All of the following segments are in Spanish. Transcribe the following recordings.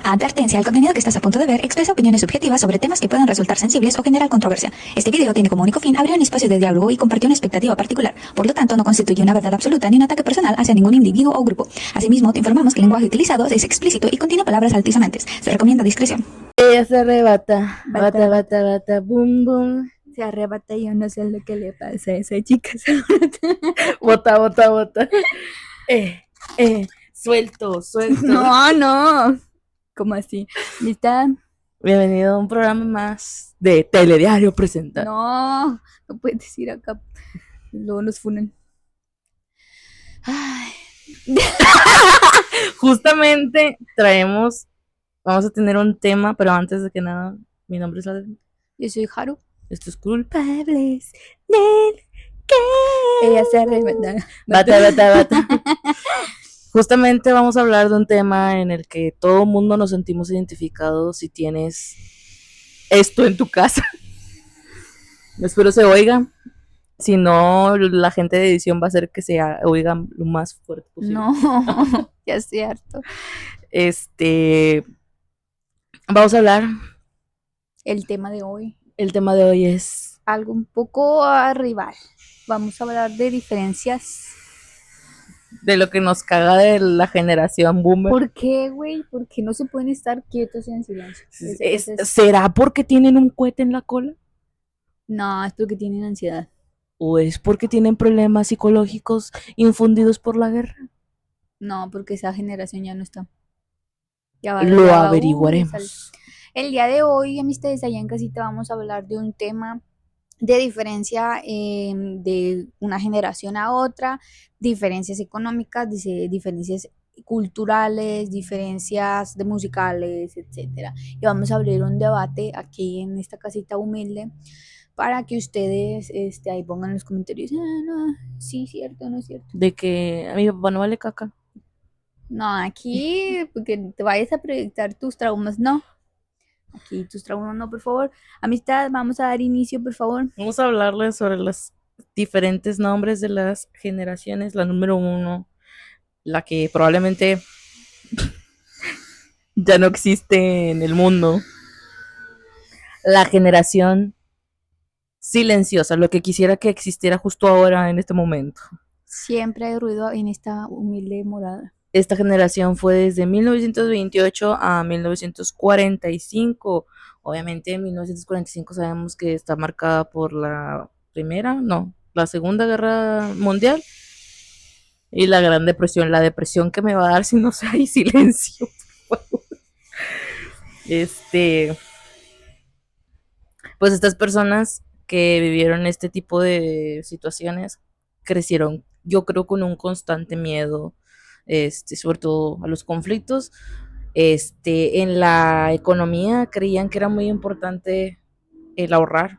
Advertencia, el contenido que estás a punto de ver expresa opiniones subjetivas sobre temas que pueden resultar sensibles o generar controversia. Este video tiene como único fin abrir un espacio de diálogo y compartir una expectativa particular. Por lo tanto, no constituye una verdad absoluta ni un ataque personal hacia ningún individuo o grupo. Asimismo, te informamos que el lenguaje utilizado es explícito y contiene palabras altisonantes. Se recomienda discreción. Ella se arrebata, bata, boom, boom. Se arrebata y yo no sé lo que le pasa a esa chica. Bota. Suelto. No. ¿Cómo así? ¿Lista? Bienvenido a un programa más de Telediario Presenta. No puedes decir acá. Luego nos funan. Ay. Justamente vamos a tener un tema, pero antes de que nada, mi nombre es Adel. Yo soy Haru. Esto es Culpables del que. Ella se arrebata. Bata. Justamente vamos a hablar de un tema en el que todo el mundo nos sentimos identificados si tienes esto en tu casa. Espero se oiga. Si no, la gente de edición va a hacer que se oiga lo más fuerte posible. No, ya estoy harto. Vamos a hablar. El tema de hoy. El tema de hoy es algo un poco rival. Vamos a hablar de diferencias. De lo que nos caga de la generación boomer. ¿Por qué, güey? ¿Por qué no se pueden estar quietos y en silencio? ¿Será porque tienen un cohete en la cola? No, es porque tienen ansiedad. ¿O es porque tienen problemas psicológicos infundidos por la guerra? No, porque esa generación ya no está. Lo averiguaremos. El día de hoy, amistades, allá en casita vamos a hablar de un tema de diferencia de una generación a otra, diferencias económicas, diferencias culturales, diferencias de musicales, etcétera. Y vamos a abrir un debate aquí en esta casita humilde para que ustedes ahí pongan en los comentarios, no, sí, cierto, no es cierto. De que a mi papá no vale caca. No, aquí, porque te vayas a proyectar tus traumas, no. Aquí tus traumas, no, por favor. Amistad, vamos a dar inicio, por favor. Vamos a hablarles sobre los diferentes nombres de las generaciones. La número 1, la que probablemente ya no existe en el mundo. La generación silenciosa, lo que quisiera que existiera justo ahora, en este momento. Siempre hay ruido en esta humilde morada. Esta generación fue desde 1928 a 1945. Obviamente en 1945 sabemos que está marcada por la Segunda Guerra Mundial y la Gran Depresión. La depresión que me va a dar si no hay silencio, por favor. Pues estas personas que vivieron este tipo de situaciones crecieron, yo creo, con un constante miedo, sobre todo a los conflictos. En la economía creían que era muy importante el ahorrar.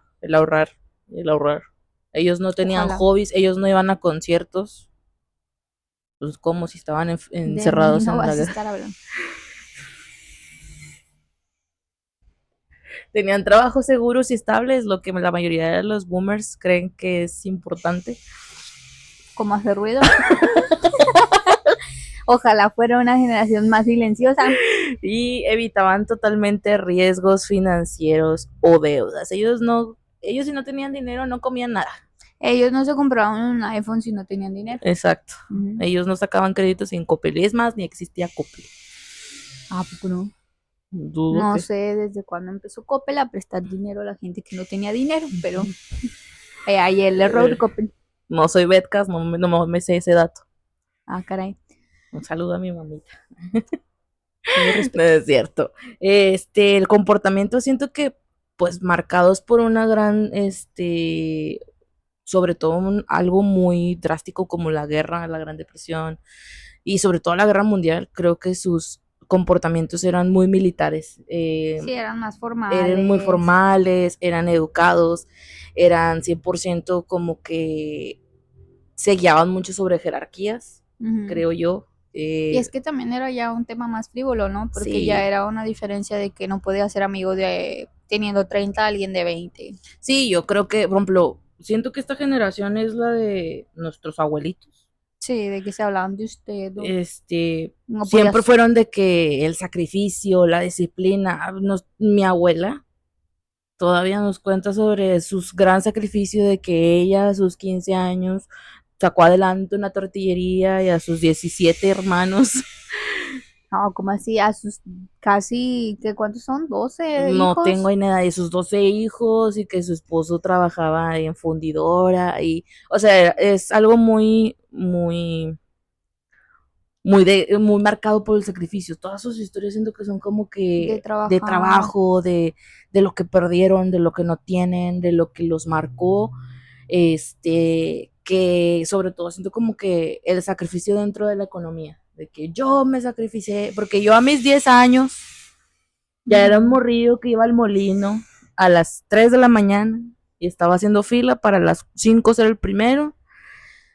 Ellos no tenían hobbies, ellos no iban a conciertos, pues como si estaban encerrados en la guerra. Tenían trabajos seguros y estables, lo que la mayoría de los boomers creen que es importante. ¿Cómo hacer ruido? Ojalá fuera una generación más silenciosa. Y evitaban totalmente riesgos financieros o deudas. Ellos si no tenían dinero no comían nada. Ellos no se compraban un iPhone si no tenían dinero. Exacto. Ellos no sacaban créditos sin Coppel. Es más, ni existía Coppel. Ah, ¿por qué no? Dudo no sé desde cuándo empezó Coppel a prestar dinero a la gente que no tenía dinero, pero ahí el error de Coppel. No soy Betcas, no me sé ese dato. Ah, caray. Un saludo a mi mamita. No es cierto. El comportamiento siento que, pues, marcados por una gran, sobre todo algo muy drástico como la guerra, la Gran Depresión y sobre todo la Guerra Mundial, creo que sus comportamientos eran muy militares. Sí, eran más formales. Eran muy formales, eran educados, eran 100% como que se guiaban mucho sobre jerarquías, creo yo. Y es que también era ya un tema más frívolo, ¿no? Porque ya era una diferencia de que no podía ser amigo de teniendo 30 alguien de 20. Sí, yo creo que, por ejemplo, siento que esta generación es la de nuestros abuelitos. Sí, de que se hablaban de usted, no podía Siempre fueron de que el sacrificio, la disciplina, mi abuela todavía nos cuenta sobre sus gran sacrificio de que ella a sus 15 años sacó adelante una tortillería y a sus 17 hermanos, no, como así, a sus casi, ¿qué cuántos son? 12 no tengo hijos. idea de sus 12 hijos y que su esposo trabajaba en fundidora y, o sea, es algo muy marcado por el sacrificio. Todas sus historias siento que son como De que de trabajar. trabajo, de lo que perdieron, de lo que no tienen, de lo que los marcó, que sobre todo siento como que el sacrificio dentro de la economía, de que yo me sacrificé, porque yo a mis 10 años ya era un Ujú. morrillo que iba al molino a las 3 de la mañana y estaba haciendo fila para las 5 ser el primero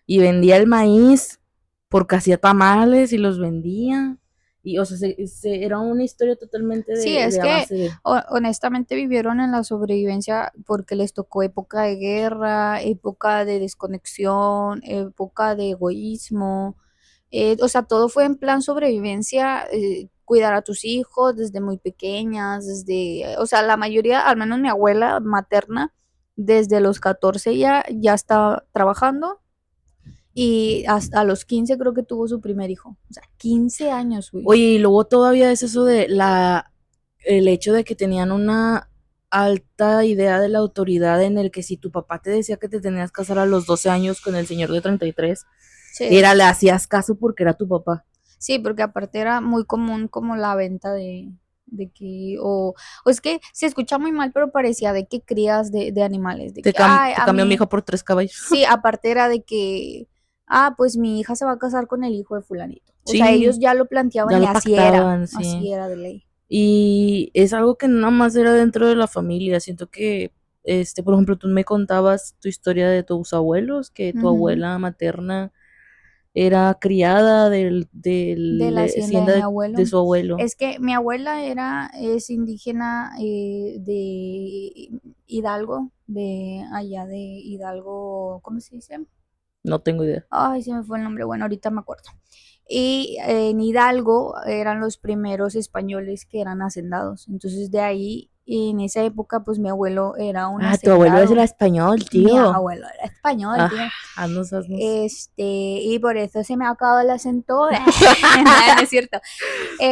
y vendía el maíz porque hacía tamales y los vendía. Y, o sea, era una historia totalmente Sí, de, es de a que base de. honestamente vivieron en la sobrevivencia porque les tocó época de guerra, época de desconexión, época de egoísmo. O sea, todo fue en plan sobrevivencia, cuidar a tus hijos desde muy pequeñas, o sea, la mayoría, al menos mi abuela materna, desde los 14 ya está trabajando y hasta los 15 creo que tuvo su primer hijo. O sea, 15 años, güey. Oye, y luego todavía es eso de el hecho de que tenían una alta idea de la autoridad en el que si tu papá te decía que te tenías que casar a los 12 años con el señor de 33, Sí. le hacías caso porque era tu papá. Sí, porque aparte era muy común como la venta de que, o es que se escucha muy mal, pero parecía de que crías de animales, de Te, que, cam- ay, te a cambió mi mí, hija por 3 caballos. sí, aparte era de que, pues mi hija se va a casar con el hijo de fulanito. O sea, ellos Sí, ya lo planteaban ya y lo pactaban, sí. así era de ley. Y es algo que no nada más era dentro de la familia. Siento que, por ejemplo, tú me contabas tu historia de tus abuelos, que tu Ujú. abuela materna era criada De del la hacienda de hacienda mi de abuelo. su abuelo. Es que mi abuela es indígena de Hidalgo, de allá de Hidalgo, ¿cómo se dice? No tengo idea. Ay, se me fue el nombre, bueno, ahorita me acuerdo. Y en Hidalgo eran los primeros españoles que eran hacendados. Entonces de ahí, en esa época, pues mi abuelo era un Ah, tu abuelo es el hacendado. español, Mi tío. abuelo era español, Ah, tío. haznos. Y por eso se me ha acabado el acento. No es cierto.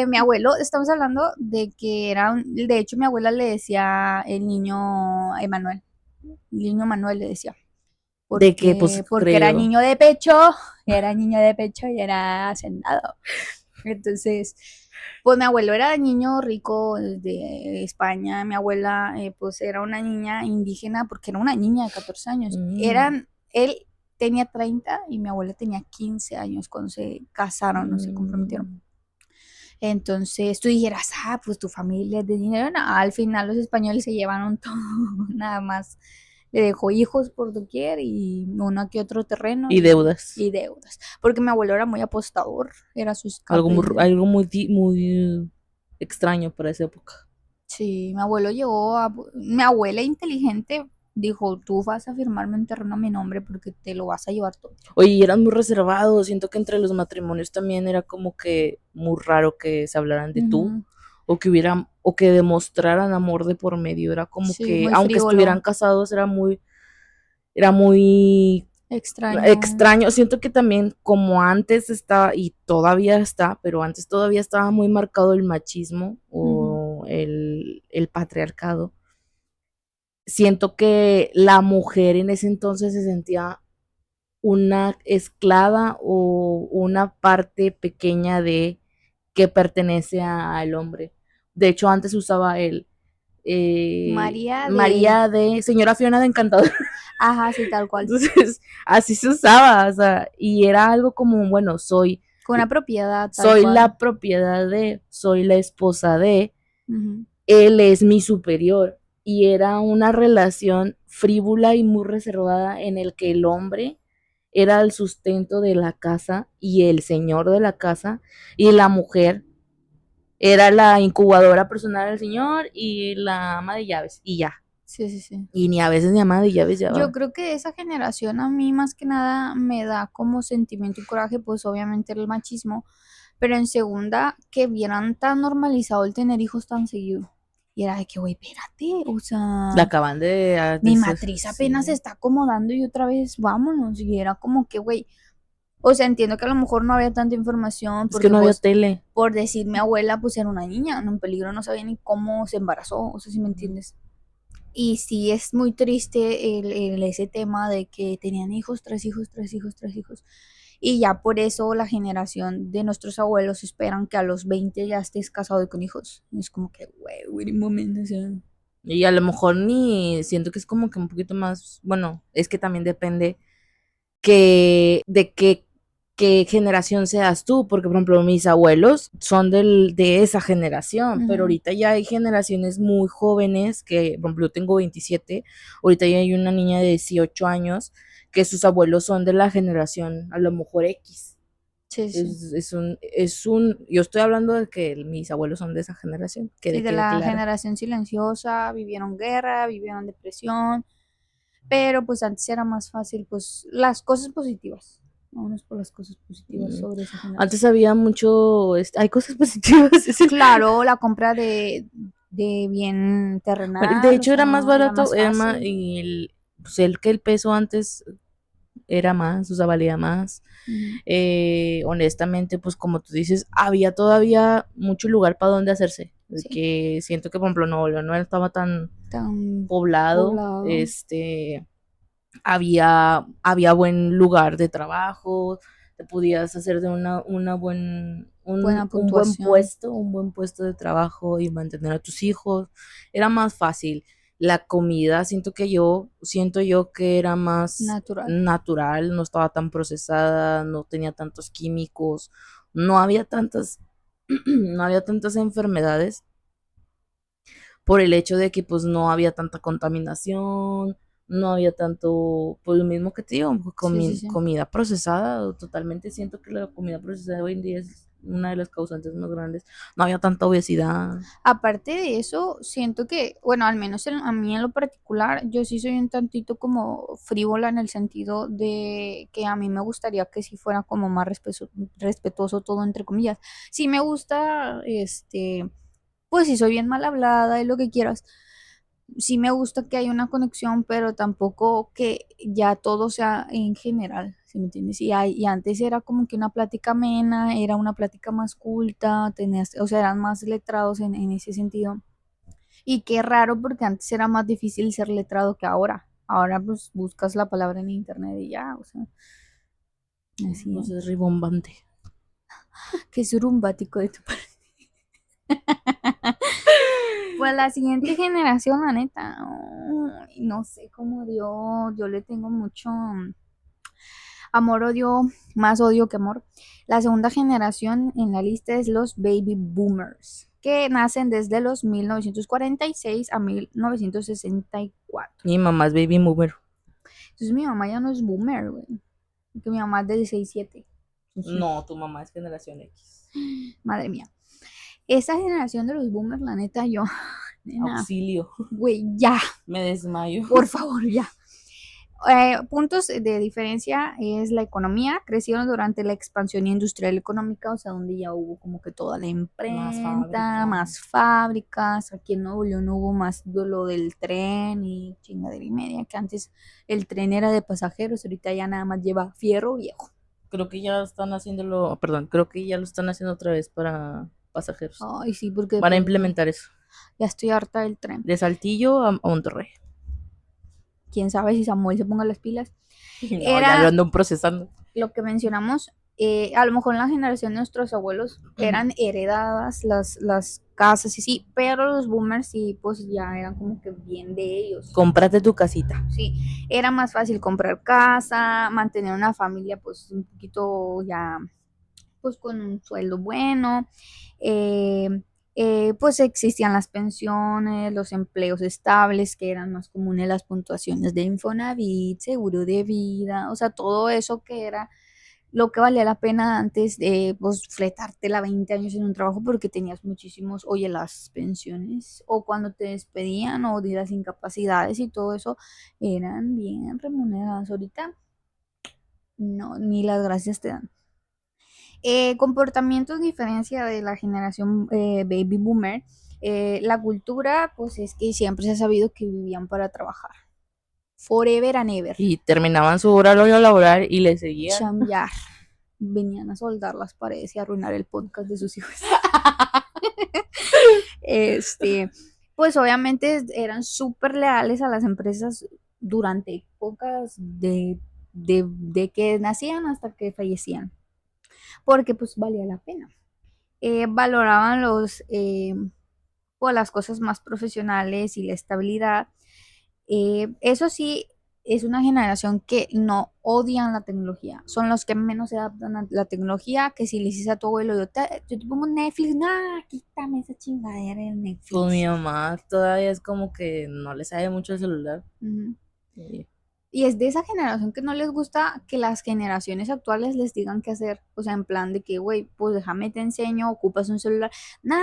Mi abuelo, estamos hablando de que de hecho mi abuela le decía el niño Emanuel, el niño Manuel le decía, De que, pues, porque creo. era niño de pecho y era hacendado. Entonces, pues mi abuelo era niño rico de España, mi abuela pues era una niña indígena porque era una niña de 14 años. Mm, Él tenía 30 y mi abuela tenía 15 años cuando se casaron, no se comprometieron. mm. Entonces tú dijeras, pues tu familia es de dinero. No, al final los españoles se llevaron todo, nada más. Le dejó hijos por doquier y uno que otro terreno Y deudas. y deudas. Porque mi abuelo era muy apostador, era su Algo escape. muy extraño para esa época. Sí, mi abuelo mi abuela inteligente dijo, tú vas a firmarme un terreno a mi nombre porque te lo vas a llevar todo. Oye, y eran muy reservados. Siento que entre los matrimonios también era como que muy raro que se hablaran de tú Ujú. o que demostraran amor de por medio. Era como Sí, que, muy aunque estuvieran frívolo, casados, era muy extraño. extraño. Siento que también como antes estaba, y todavía está, pero antes todavía estaba muy marcado el machismo Ujú, o el patriarcado. Siento que la mujer en ese entonces se sentía una esclava o una parte pequeña de que pertenece al hombre. De hecho, antes usaba el María de... María de señora Fiona de Encantador. Ajá, sí, tal cual. Entonces, así se usaba, o sea, y era algo como, bueno, Con una propiedad, tal soy cual. la propiedad de, soy la esposa de, Ujú, él es mi superior. Y era una relación frívola y muy reservada en el que el hombre era el sustento de la casa y el señor de la casa, y la mujer era la incubadora personal del señor y la ama de llaves, y ya. Sí. Y ni a veces ni a madre, ya ves, ya Yo va. creo que esa generación a mí más que nada me da como sentimiento y coraje, pues obviamente el machismo, pero en segunda que vieran tan normalizado el tener hijos tan seguido. Y era de que, güey, espérate, o La sea, acaban de mi matriz apenas se sí. está acomodando y otra vez vámonos. Y era como que, güey, o sea, entiendo que a lo mejor no había tanta información Es que porque no había pues, tele. por decir mi abuela, pues era una niña, en peligro no sabía ni cómo se embarazó, o sea, si me entiendes. Y sí es muy triste ese tema de que tenían hijos, tres hijos, tres hijos, tres hijos. Y ya por eso la generación de nuestros abuelos esperan que a los 20 ya estés casado y con hijos. Es como que, güey, wait a moment, o sea. Y a lo mejor ni siento que es como que un poquito más, bueno, es que también depende de qué generación seas tú, porque por ejemplo mis abuelos son de esa generación, pero Ujú. ahorita ya hay generaciones muy jóvenes que, por ejemplo, yo tengo 27, ahorita ya hay una niña de 18 años que sus abuelos son de la generación, a lo mejor X. Sí. Yo estoy hablando de que mis abuelos son de esa generación, que Sí, de de quede la claro. generación silenciosa, vivieron guerra, vivieron depresión, pero pues antes era más fácil, pues las cosas positivas. Vámonos por las cosas positivas Mm, sobre esa generación. Antes había mucho, hay cosas positivas, Claro, la compra de bien bueno, de terrenal, o hecho era más sea, era barato, más fácil. y pues que el peso antes era más, o sea, valía más. Ujú. Honestamente, pues como tú dices, había todavía mucho lugar para donde hacerse. De Sí, que siento que, por ejemplo, Nuevo León no estaba tan tan poblado, poblado. había buen lugar de trabajo, te podías hacer de Buena puntuación. un buen puesto de trabajo y mantener a tus hijos. Era más fácil. La comida, siento yo que era más Natural. natural, no estaba tan procesada, no tenía tantos químicos, no había tantas, no había tantas enfermedades por el hecho de que pues no había tanta contaminación, no había tanto, pues lo mismo que te digo, pues, Sí. comida procesada, totalmente siento que la comida procesada hoy en día es una de las causantes más grandes, no había tanta obesidad. Aparte de eso, siento que, bueno, al menos a mí en lo particular, yo sí soy un tantito como frívola en el sentido de que a mí me gustaría que sí fuera como más respetuoso todo, entre comillas. Sí me gusta, pues sí soy bien mal hablada y lo que quieras. Sí me gusta que haya una conexión, pero tampoco que ya todo sea en general, ¿sí me entiendes? Y antes era como que una plática amena, era una plática más culta, tenías, o sea, eran más letrados en ese sentido. Y qué raro porque antes era más difícil ser letrado que ahora. Ahora pues buscas la palabra en internet y ya, o sea, así No es. sé, es ribombante. Qué surumbático de tu parte. Pues la siguiente generación, la neta, ay, no sé cómo yo le tengo mucho amor, odio, más odio que amor. La segunda generación en la lista es los baby boomers, que nacen desde los 1946 a 1964. Mi mamá es baby mover. Entonces mi mamá ya no es boomer, güey, porque mi mamá es del 67. No, Entonces, tu mamá es generación X. madre mía. Esa generación de los boomers, la neta, yo, nena, Auxilio, güey, ya, me desmayo. por favor, ya. Puntos de diferencia es la economía, crecieron durante la expansión industrial económica, o sea, donde ya hubo como que toda la Más imprenta, fábrica. más fábricas, aquí en Nuevo León hubo más de lo del tren y chingadera y media, que antes el tren era de pasajeros, ahorita ya nada más lleva fierro viejo. Creo que ya están haciéndolo, perdón, creo que ya lo están haciendo otra vez para pasajeros. Ay, sí, porque de Van a plano implementar eso. ya estoy harta del tren. De Saltillo a Monterrey. Quién sabe si Samuel se ponga las pilas. No, ya lo Era ando procesando. lo que mencionamos, a lo mejor en la generación de nuestros abuelos eran heredadas las casas y sí, pero los boomers sí, pues ya eran como que bien de ellos. Cómprate tu casita. Sí, era más fácil comprar casa, mantener una familia pues un poquito ya, pues con un sueldo bueno. eh, pues existían las pensiones, los empleos estables que eran más comunes, las puntuaciones de Infonavit, seguro de vida, o sea, todo eso que era lo que valía la pena antes de pues fletártela 20 años en un trabajo porque tenías muchísimos, oye, las pensiones o cuando te despedían o de las incapacidades y todo eso eran bien remuneradas. Ahorita no, ni las gracias te dan. Comportamientos diferencia de la generación baby boomer. La cultura, pues es que siempre se ha sabido que vivían para trabajar. Forever and ever. Y terminaban su horario laboral y le seguían. Chambear. Venían a soldar las paredes y arruinar el podcast de sus hijos. Pues obviamente eran súper leales a las empresas durante épocas de que nacían hasta que fallecían, porque pues valía la pena. Valoraban pues, las cosas más profesionales y la estabilidad. Eso sí, es una generación que no odian la tecnología. Son los que menos se adaptan a la tecnología, que si le dices a tu abuelo, yo te pongo Netflix, nah, quítame esa chingadera del Netflix. Pues mi mamá todavía es como que no le sabe mucho el celular. Ujú. Sí. Y es de esa generación que no les gusta que las generaciones actuales les digan qué hacer. O sea, en plan de que, güey, pues déjame te enseño, ocupas un celular. No,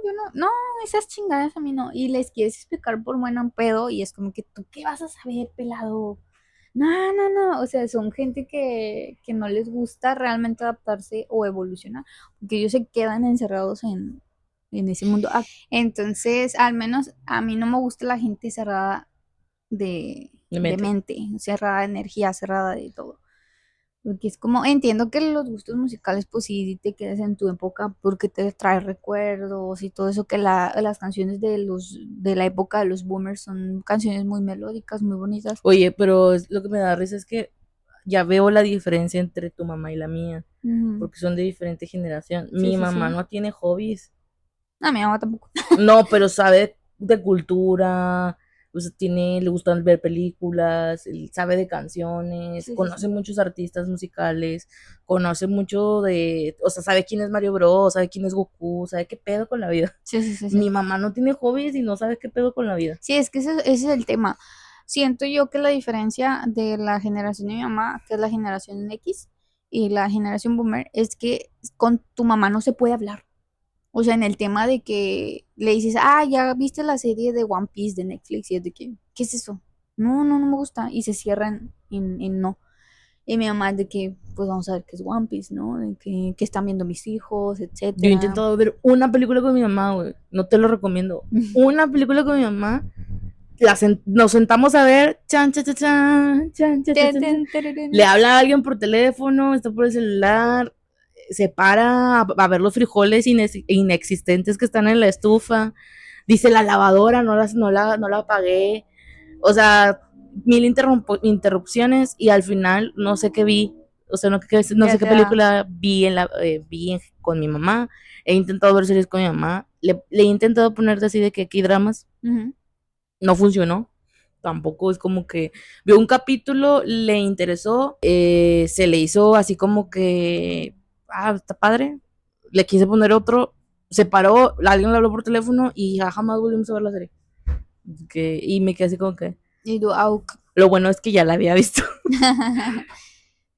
yo no, esas chingadas a mí no. Y les quieres explicar por buen pedo y es como que tú, ¿qué vas a saber, pelado? No. O sea, son gente que no les gusta realmente adaptarse o evolucionar, porque ellos se quedan encerrados en ese mundo. Entonces, al menos a mí no me gusta la gente cerrada De de mente. mente, cerrada de energía, cerrada de todo. Porque es como, entiendo que los gustos musicales, pues sí te quedas en tu época porque te trae recuerdos y todo eso, que las canciones de la época de los boomers son canciones muy melódicas, muy bonitas. Oye, pero lo que me da risa es que ya veo la diferencia entre tu mamá y la mía, Ujú. porque son de diferente generación. Sí, Mi sí, mamá sí. no tiene hobbies. A mi mamá tampoco. No, pero sabe de cultura, o sea, le gustan ver películas, él sabe de canciones, Sí, sí, conoce sí. muchos artistas musicales, conoce mucho o sea, sabe quién es Mario Bros, sabe quién es Goku, sabe qué pedo con la vida. Sí, sí, sí, sí. Mi mamá no tiene hobbies y no sabe qué pedo con la vida. Sí, es que ese es el tema. Siento yo que la diferencia de la generación de mi mamá, que es la generación X, y la generación Boomer, es que con tu mamá no se puede hablar. O sea, en el tema de que le dices, ya viste la serie de One Piece de Netflix, y es de que, ¿qué es eso? No me gusta. Y se cierran en no. Y mi mamá es de que, pues vamos a ver qué es One Piece, ¿no? De que están viendo mis hijos, Yo he etcétera. intentado ver una película con mi mamá, güey, no te lo recomiendo. Una película con mi mamá, nos sentamos a ver, chan, chan, chan, chan, chan, chan, chan, chan, chan. Le habla a alguien por teléfono, está por el celular, se para a ver los frijoles inexistentes que están en la estufa, dice la lavadora, no la apagué, o sea, mil interrupciones y al final no sé qué vi, o sea, no Ya sé qué te da. película con mi mamá, he intentado ver series con mi mamá, le he intentado poner así de que aquí dramas, Ujú. no funcionó. Tampoco es como que vio un capítulo, le interesó, se le hizo así como que, está padre. Le quise poner otro, se paró, alguien le habló por teléfono y ya jamás volvimos a ver la serie. Y me quedé así como que, Y tú, au. lo bueno es que ya la había visto.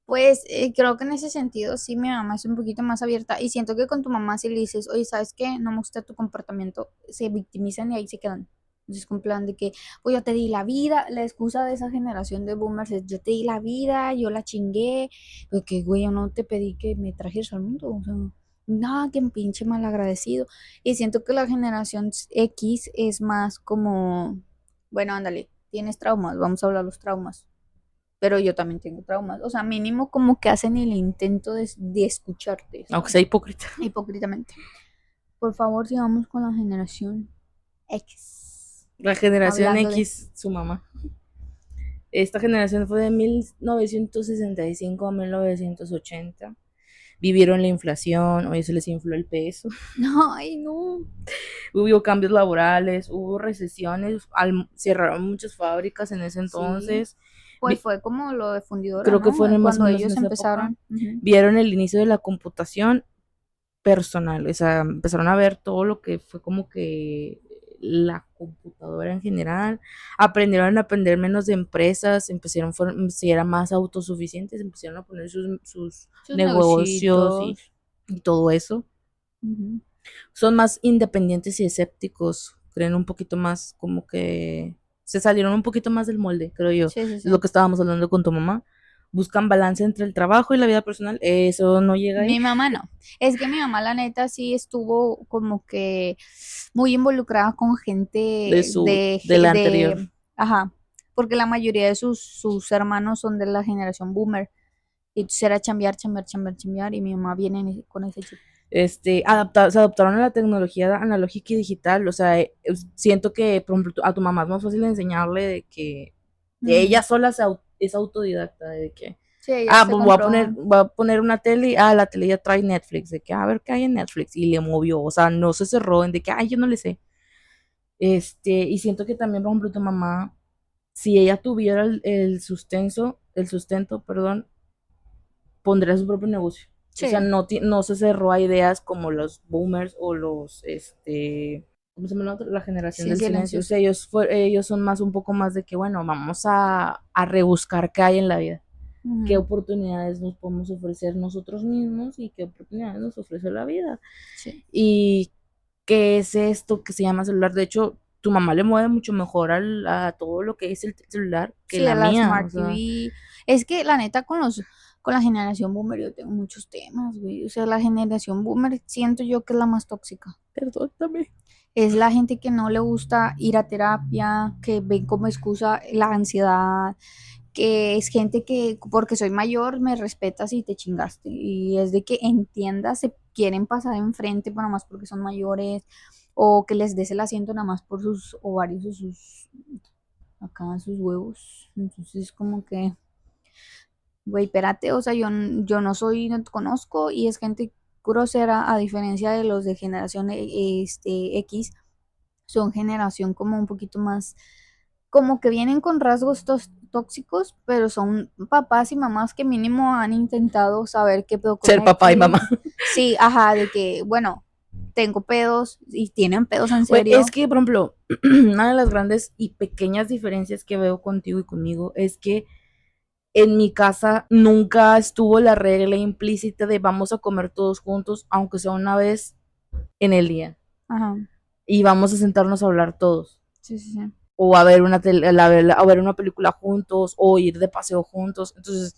Pues creo que en ese sentido sí mi mamá es un poquito más abierta y siento que con tu mamá si le dices, oye, ¿sabes qué? No me gusta tu comportamiento, se victimizan y ahí se quedan. Entonces con plan de que, pues yo te di la vida, la excusa de esa generación de boomers es, yo te di la vida, yo la chingué, porque güey, yo no te pedí que me trajeras al mundo, o sea, nada, que pinche malagradecido. Y siento que la generación X es más como, bueno, ándale, tienes traumas, vamos a hablar de los traumas, pero yo también tengo traumas. O sea, mínimo como que hacen el intento de escucharte, Aunque ¿sabes? sea hipócrita. Hipócritamente. Por favor, sigamos con la generación X. La generación Hablando de... X, su mamá. Esta generación fue de 1965 a 1980. Vivieron la inflación, hoy se les infló el peso. Ay, no. Hubo cambios laborales, hubo recesiones, cerraron muchas fábricas en ese Sí. entonces. Pues fue como lo de fundidora, Creo que ¿no? fueron más o Cuando menos en ellos esa época. empezaron. Ujú. Vieron el inicio de la computación personal, o sea, empezaron a ver todo lo que fue como que la computadora en general, aprendieron a aprender menos de empresas, si eran más autosuficientes, empezaron a poner sus Sus negocios negocios. y todo eso. Ujú. Son más independientes y escépticos, creen un poquito más, como que se salieron un poquito más del molde, creo yo. Sí, sí, Es lo sí. que estábamos hablando con tu mamá. Buscan balance entre el trabajo y la vida personal. Eso no llega ahí. Mi mamá no. Es que mi mamá, la neta, sí estuvo como que muy involucrada con De gente su, de la anterior. ajá, porque la mayoría de sus hermanos son de la generación boomer. Y entonces era chambear, chambear, chambear, chambear, y mi mamá viene con ese chip. Se adaptaron a la tecnología analógica y digital. O sea, siento que, por ejemplo, a tu mamá es más fácil enseñarle de que Ujú. ella sola es autodidacta, de que, Sí, ella se pues compró. voy a poner una tele, la tele ya trae Netflix, de que, a ver qué hay en Netflix, y le movió, o sea, no se cerró en de que, yo no le sé. Y siento que también, por ejemplo, tu mamá, si ella tuviera el sustento, perdón, pondría su propio negocio. O sea, Sí. no se cerró a ideas como los boomers o ¿cómo se llama la generación Sí, del silencio? O silencioso. sea, ellos son más, un poco más de que, bueno, vamos a rebuscar qué hay en la vida, qué Ujú. oportunidades nos podemos ofrecer nosotros mismos y qué oportunidades nos ofrece la vida. Sí. Y qué es esto que se llama celular. De hecho, tu mamá le mueve mucho mejor a todo lo que es el celular que Sí, a la la mía. O Smart sea, TV. Es que la neta con la generación boomer yo tengo muchos temas, güey. O sea, la generación boomer siento yo que es la más tóxica. perdóname. Es la gente que no le gusta ir a terapia, que ven como excusa la ansiedad, que es gente que porque soy mayor me respetas y te chingaste. Y es de que entiendas, se quieren pasar enfrente pero nada más porque son mayores o que les des el asiento nada más por sus ovarios o sus acá sus huevos. Entonces como que, güey, espérate, o sea, yo no soy, no te conozco y es gente grosera a diferencia de los de generación X, son generación como un poquito más, como que vienen con rasgos tóxicos, pero son papás y mamás que mínimo han intentado saber qué pedo con Ser papá y X. mamá. Sí, ajá, de que, bueno, tengo pedos y tienen pedos en Güey, es serio. que, por ejemplo, una de las grandes y pequeñas diferencias que veo contigo y conmigo es que en mi casa nunca estuvo la regla implícita de vamos a comer todos juntos, aunque sea una vez en el día. Ajá, Y vamos a sentarnos a hablar todos. sí, sí, sí. O a ver a ver una película juntos, o ir de paseo juntos. Entonces,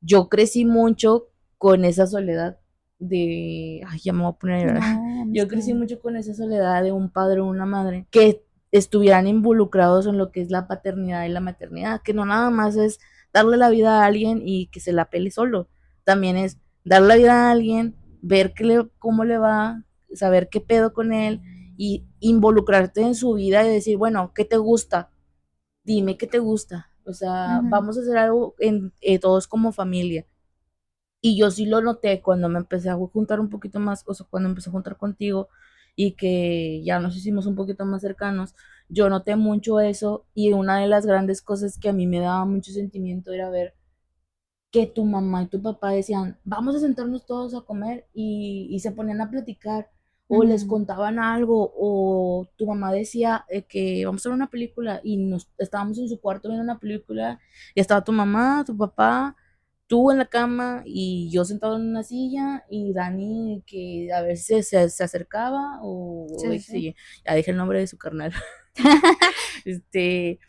yo crecí mucho con esa soledad ay, ya me voy a poner a llorar. No, Yo crecí amistad. mucho con esa soledad de un padre o una madre que estuvieran involucrados en lo que es la paternidad y la maternidad, que no nada más es darle la vida a alguien y que se la pele solo, también es darle la vida a alguien, ver cómo le va, saber qué pedo con él y involucrarte en su vida y decir, bueno, ¿qué te gusta? Dime qué te gusta. O sea, Ujú. vamos a hacer algo todos como familia. Y yo sí lo noté cuando me empecé a juntar un poquito más, o sea, cuando empecé a juntar contigo y que ya nos hicimos un poquito más cercanos, yo noté mucho eso y una de las grandes cosas que a mí me daba mucho sentimiento era ver que tu mamá y tu papá decían, vamos a sentarnos todos a comer y se ponían a platicar o les Ujú. contaban algo o tu mamá decía que vamos a ver una película y nos estábamos en su cuarto viendo una película y estaba tu mamá, tu papá, tú en la cama y yo sentado en una silla y Dani que a ver si se acercaba o Sí, sí, X sí. y ya dije el nombre de su carnal. este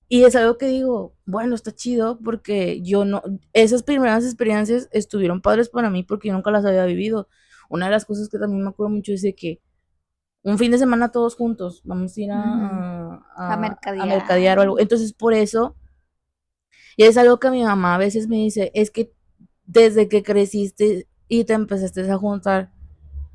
y es algo que digo, bueno, está chido porque yo no, esas primeras experiencias estuvieron padres para mí porque yo nunca las había vivido. Una de las cosas que también me acuerdo mucho es de que un fin de semana todos juntos, vamos a ir Ujú. A a mercadear. mercadear o algo. Entonces, por eso, y es algo que mi mamá a veces me dice, es que desde que creciste y te empezaste a juntar,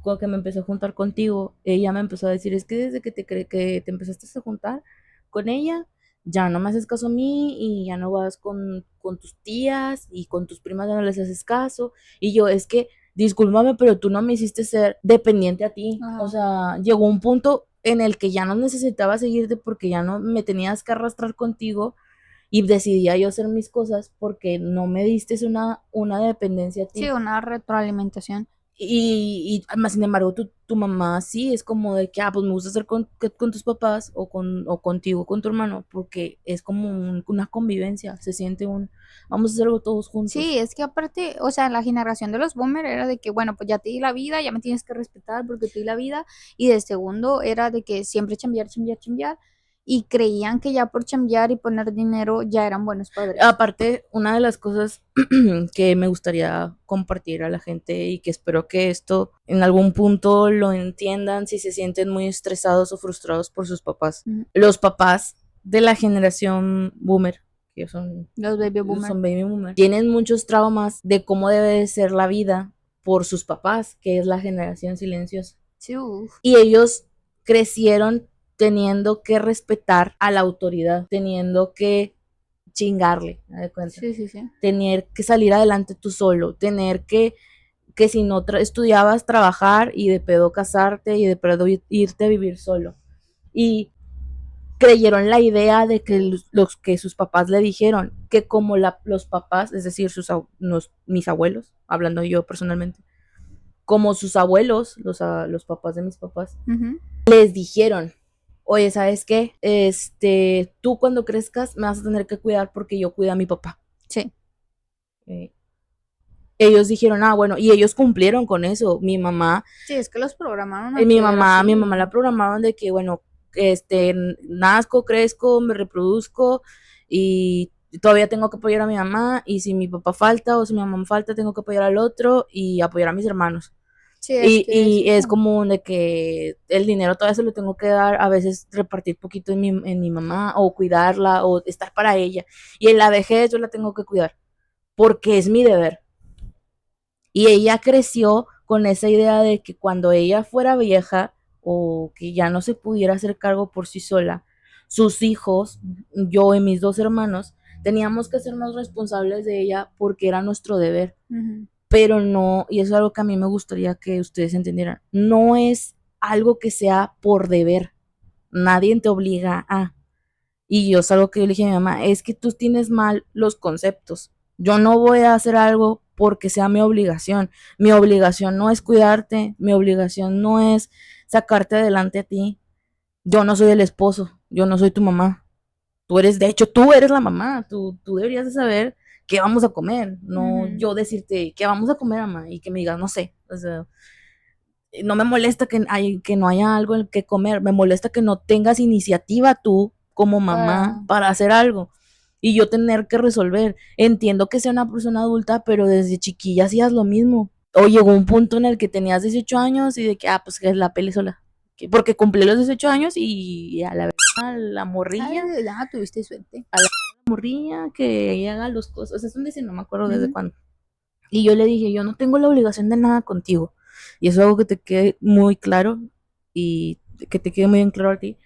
cuando que me empecé a juntar contigo, ella me empezó a decir, es que desde que te empezaste a juntar con ella, ya no me haces caso a mí y ya no vas con tus tías y con tus primas ya no les haces caso. Y yo, es que, discúlpame, pero tú no me hiciste ser dependiente a ti. O Ajá. sea, llegó un punto en el que ya no necesitaba seguirte porque ya no me tenías que arrastrar contigo y decidía yo hacer mis cosas porque no me diste una dependencia a Sí, ti. una retroalimentación. Más sin embargo, tu mamá sí es como de que, pues me gusta estar con tus papás o contigo, con tu hermano, porque es como una convivencia, se siente vamos a hacer algo todos Sí, juntos. es que aparte, o sea, la generación de los boomers era de que, bueno, pues ya te di la vida, ya me tienes que respetar porque te di la vida. Y de segundo era de que siempre chambear, chambear, chambear. Y creían que ya por chambear y poner dinero ya eran buenos padres. Aparte, una de las cosas que me gustaría compartir a la gente y que espero que esto en algún punto lo entiendan si se sienten muy estresados o frustrados por sus papás. Ujú. Los papás de la generación boomer, que Los baby boomers. son baby boomer, tienen muchos traumas de cómo debe de ser la vida por sus papás, que es la generación silenciosa. Sí, uf. Y ellos crecieron teniendo que respetar a la autoridad, teniendo que chingarle, ¿me das cuenta? Sí, sí, sí. Tener que salir adelante tú solo, tener que si no estudiabas, trabajar y de pedo casarte y de pedo irte a vivir solo. Y creyeron la idea de que los que sus papás le dijeron, que como los papás, es decir, mis abuelos, hablando yo personalmente, como sus abuelos, los papás de mis papás, Ujú. les dijeron, oye, ¿sabes qué? Tú cuando crezcas me vas a tener que cuidar porque yo cuido a mi papá. Sí. Eh, Ellos dijeron, bueno, y ellos cumplieron con eso. Sí, es que los programaron a que era Mi así. mamá la programaban de que, bueno, nazco, crezco, me reproduzco y todavía tengo que apoyar a mi mamá y si mi papá falta o si mi mamá falta, tengo que apoyar al otro y apoyar a mis hermanos. Sí, es que es Y es eso. como de que el dinero todavía se lo tengo que dar, a veces repartir poquito en mi mamá o cuidarla o estar para ella. Y en la vejez yo la tengo que cuidar porque es mi deber. Y ella creció con esa idea de que cuando ella fuera vieja o que ya no se pudiera hacer cargo por sí sola, sus hijos, yo y mis dos hermanos, teníamos que hacernos responsables de ella porque era nuestro deber. Ujú. Pero no, y eso es algo que a mí me gustaría que ustedes entendieran, no es algo que sea por deber, nadie te obliga a. Y yo es algo que yo le dije a mi mamá, es que tú tienes mal los conceptos. Yo no voy a hacer algo porque sea mi obligación. Mi obligación no es cuidarte, mi obligación no es sacarte adelante a ti. Yo no soy el esposo, yo no soy tu mamá. De hecho, tú eres la mamá, tú deberías de saber qué vamos a comer, no Ujú. yo decirte qué vamos a comer, mamá, y que me digas, no sé. O sea, no me molesta que no haya algo en que comer, me molesta que no tengas iniciativa tú como mamá Para... para hacer algo y yo tener que resolver. Entiendo que sea una persona adulta, pero desde chiquilla hacías lo mismo. O llegó un punto en el que tenías 18 años y de que, pues que es la peli sola. Porque cumplí los 18 años y a la verdad, la morrilla, Ay, ya tuviste suerte. a la morrilla que ella haga los cosas. O sea, es un decir, no me acuerdo desde Ujú. cuándo. Y yo le dije, yo no tengo la obligación de nada contigo. Y eso es algo que te quede muy claro y que te quede muy bien claro a ti.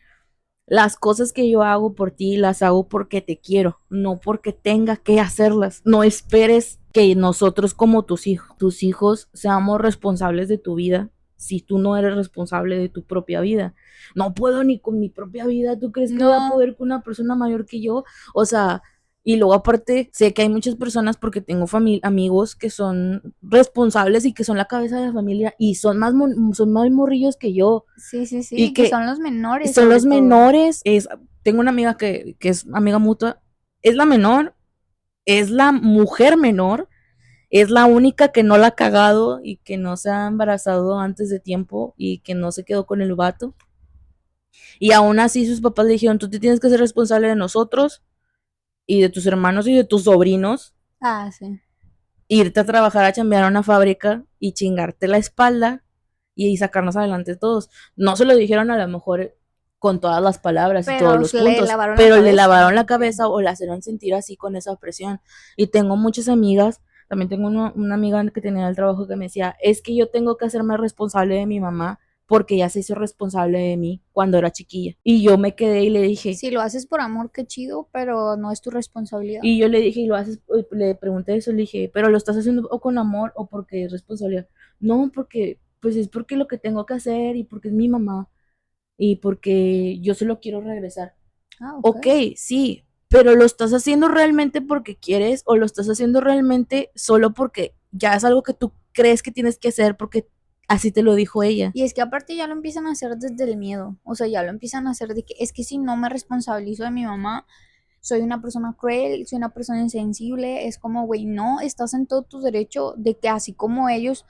Las cosas que yo hago por ti las hago porque te quiero, no porque tenga que hacerlas. No esperes que nosotros como tus hijos seamos responsables de tu vida si tú no eres responsable de tu propia vida. No puedo ni con mi propia vida, ¿tú crees que voy a No, poder con una persona mayor que yo? O sea, y luego aparte, sé que hay muchas personas porque tengo amigos que son responsables y que son la cabeza de la familia y son más morrillos que yo sí, sí, y sí, que que son los menores son sobre los todo. menores. Tengo una amiga que es amiga mutua, es la menor, es la mujer menor, es la única que no la ha cagado y que no se ha embarazado antes de tiempo y que no se quedó con el vato. Y aún así sus papás le dijeron, tú te tienes que ser responsable de nosotros y de tus hermanos y de tus sobrinos, Ah, sí. irte a trabajar a chambear a una fábrica y chingarte la espalda y sacarnos adelante todos. No se lo dijeron a lo mejor con todas las palabras y todos Pero los se le puntos, lavaron la pero le cabeza. lavaron la cabeza o la hicieron sentir así con esa presión. Y tengo muchas amigas, también tengo una amiga que tenía el trabajo que me decía, es que yo tengo que hacerme responsable de mi mamá porque ella se hizo responsable de mí cuando era chiquilla. Y yo me quedé y le dije, Si lo haces por amor, qué chido, pero no es tu responsabilidad. y yo le dije, y lo haces, le pregunté eso, le dije, pero lo estás haciendo o con amor o porque es responsabilidad. No, porque, pues es porque lo que tengo que hacer y porque es mi mamá y porque yo se lo quiero regresar. Ah, ok. Ok, sí, pero lo estás haciendo realmente porque quieres o lo estás haciendo realmente solo porque ya es algo crees que tienes que hacer porque así te lo dijo ella. Y es que aparte ya lo empiezan a hacer desde el miedo, o sea, ya lo empiezan a hacer de que es que si no me responsabilizo de mi mamá, soy una persona cruel, soy una persona insensible, es como, güey, no, estás en todo tu derecho de que así como ellos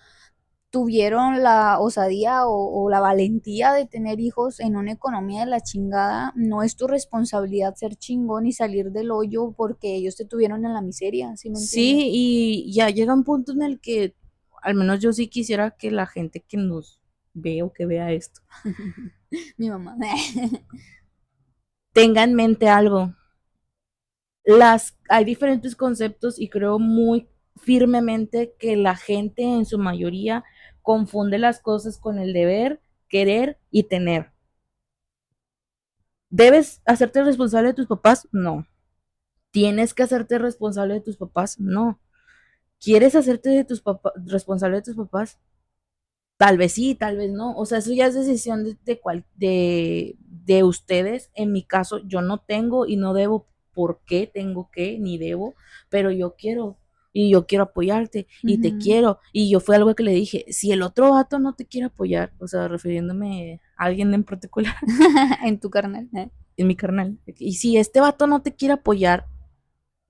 tuvieron la osadía o la valentía de tener hijos en una economía de la chingada, no es tu responsabilidad ser chingón y salir del hoyo porque ellos te tuvieron en la miseria, ¿sí me entiendes? Sí, y ya llega un punto en el que al menos yo sí quisiera que la gente que nos ve o que vea esto Mi mamá. tenga en mente algo. Hay diferentes conceptos y creo muy firmemente que la gente en su mayoría confunde las cosas con el deber, querer y tener. ¿Debes hacerte responsable de tus papás? No. ¿Tienes que hacerte responsable de tus papás? No. ¿Quieres hacerte responsable de tus papás? Tal vez sí, tal vez no. O sea, eso ya es decisión de ustedes. En mi caso, yo no tengo y no debo por qué tengo que, ni debo, pero yo quiero. Y yo quiero apoyarte y te Ujú. quiero. Y yo fue algo que le dije, si el otro vato no te quiere apoyar, o sea, refiriéndome a alguien en particular, En tu carnal. en mi carnal, y si este vato no te quiere apoyar,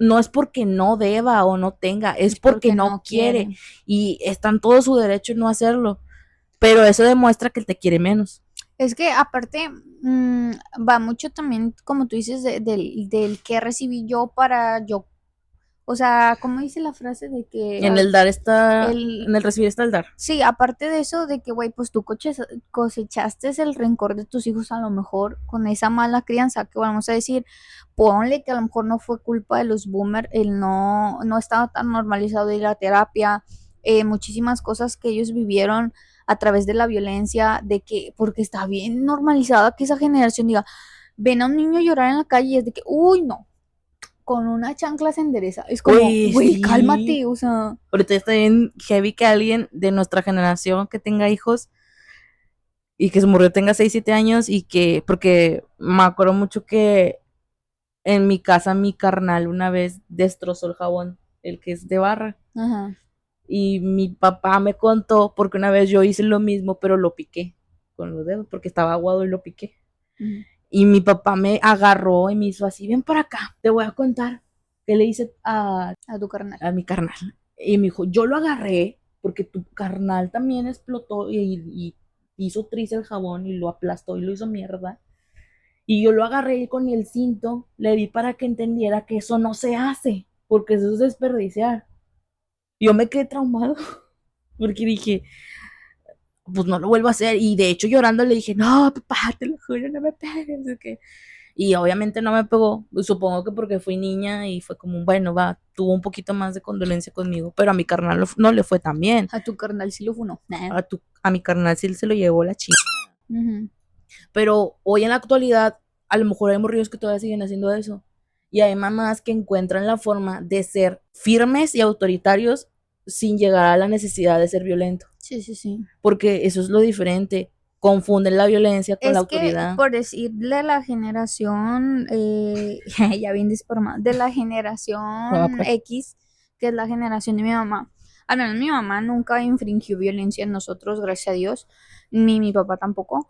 no es porque no deba o no tenga, es Es porque porque no no quiere. quiere. Y está en todo su derecho en no hacerlo. Pero eso demuestra que él te quiere menos. Es que aparte va mucho también, como tú dices, del que recibí yo para yo. O sea, ¿cómo dice la frase de que En el dar está, el, en el recibir está el dar. sí, aparte de eso, de que, güey, pues tú cosechaste el rencor de tus hijos a lo mejor con esa mala crianza, que vamos a decir, ponle que a lo mejor no fue culpa de los boomers, el no estaba tan normalizado de ir a terapia, muchísimas cosas que ellos vivieron a través de la violencia, de que, porque está bien normalizada que esa generación diga, ven a un niño llorar en la calle y es de que, uy, no, con una chancla se endereza. Es como, Uy, güey, sí. cálmate, o sea. Ahorita está bien heavy que alguien de nuestra generación que tenga hijos y que su mujer tenga 6 7 años y que, porque me acuerdo mucho que en mi casa mi carnal una vez destrozó el jabón, el que es de barra. Ajá. Y mi papá me contó porque una vez yo hice lo mismo, pero lo piqué con los dedos porque estaba aguado y lo piqué. Ujú. Y mi papá me agarró y me hizo así, ven para acá, te voy a contar qué le hice A tu carnal. a mi carnal. Y me dijo, yo lo agarré porque tu carnal también explotó y hizo trizz el jabón y lo aplastó y lo hizo mierda. Y yo lo agarré con el cinto, le di para que entendiera que eso no se hace, porque eso es desperdiciar. Yo me quedé traumado porque dije, pues no lo vuelvo a hacer. Y de hecho llorando le dije, no, papá, te lo juro, no me pegues. ¿Okay? Y obviamente no me pegó, supongo que porque fui niña y fue como, bueno, va, tuvo un poquito más de condolencia conmigo, pero a mi carnal no le fue tan bien. A tu carnal sí lo funó. Nah. A mi carnal sí se lo llevó la chica. Ujú. Pero hoy en la actualidad, a lo mejor hay morrillos que todavía siguen haciendo eso. Y hay mamás que encuentran la forma de ser firmes y autoritarios sin llegar a la necesidad de ser violento. Sí, sí, sí. Porque eso es lo diferente. Confunden la violencia con la Es que, autoridad. por decirle la generación, ya bien desformada, de la Ah, generación pues. X, que es la generación de mi mamá. Al menos mi mamá nunca infringió violencia en nosotros, gracias a Dios, ni mi papá tampoco.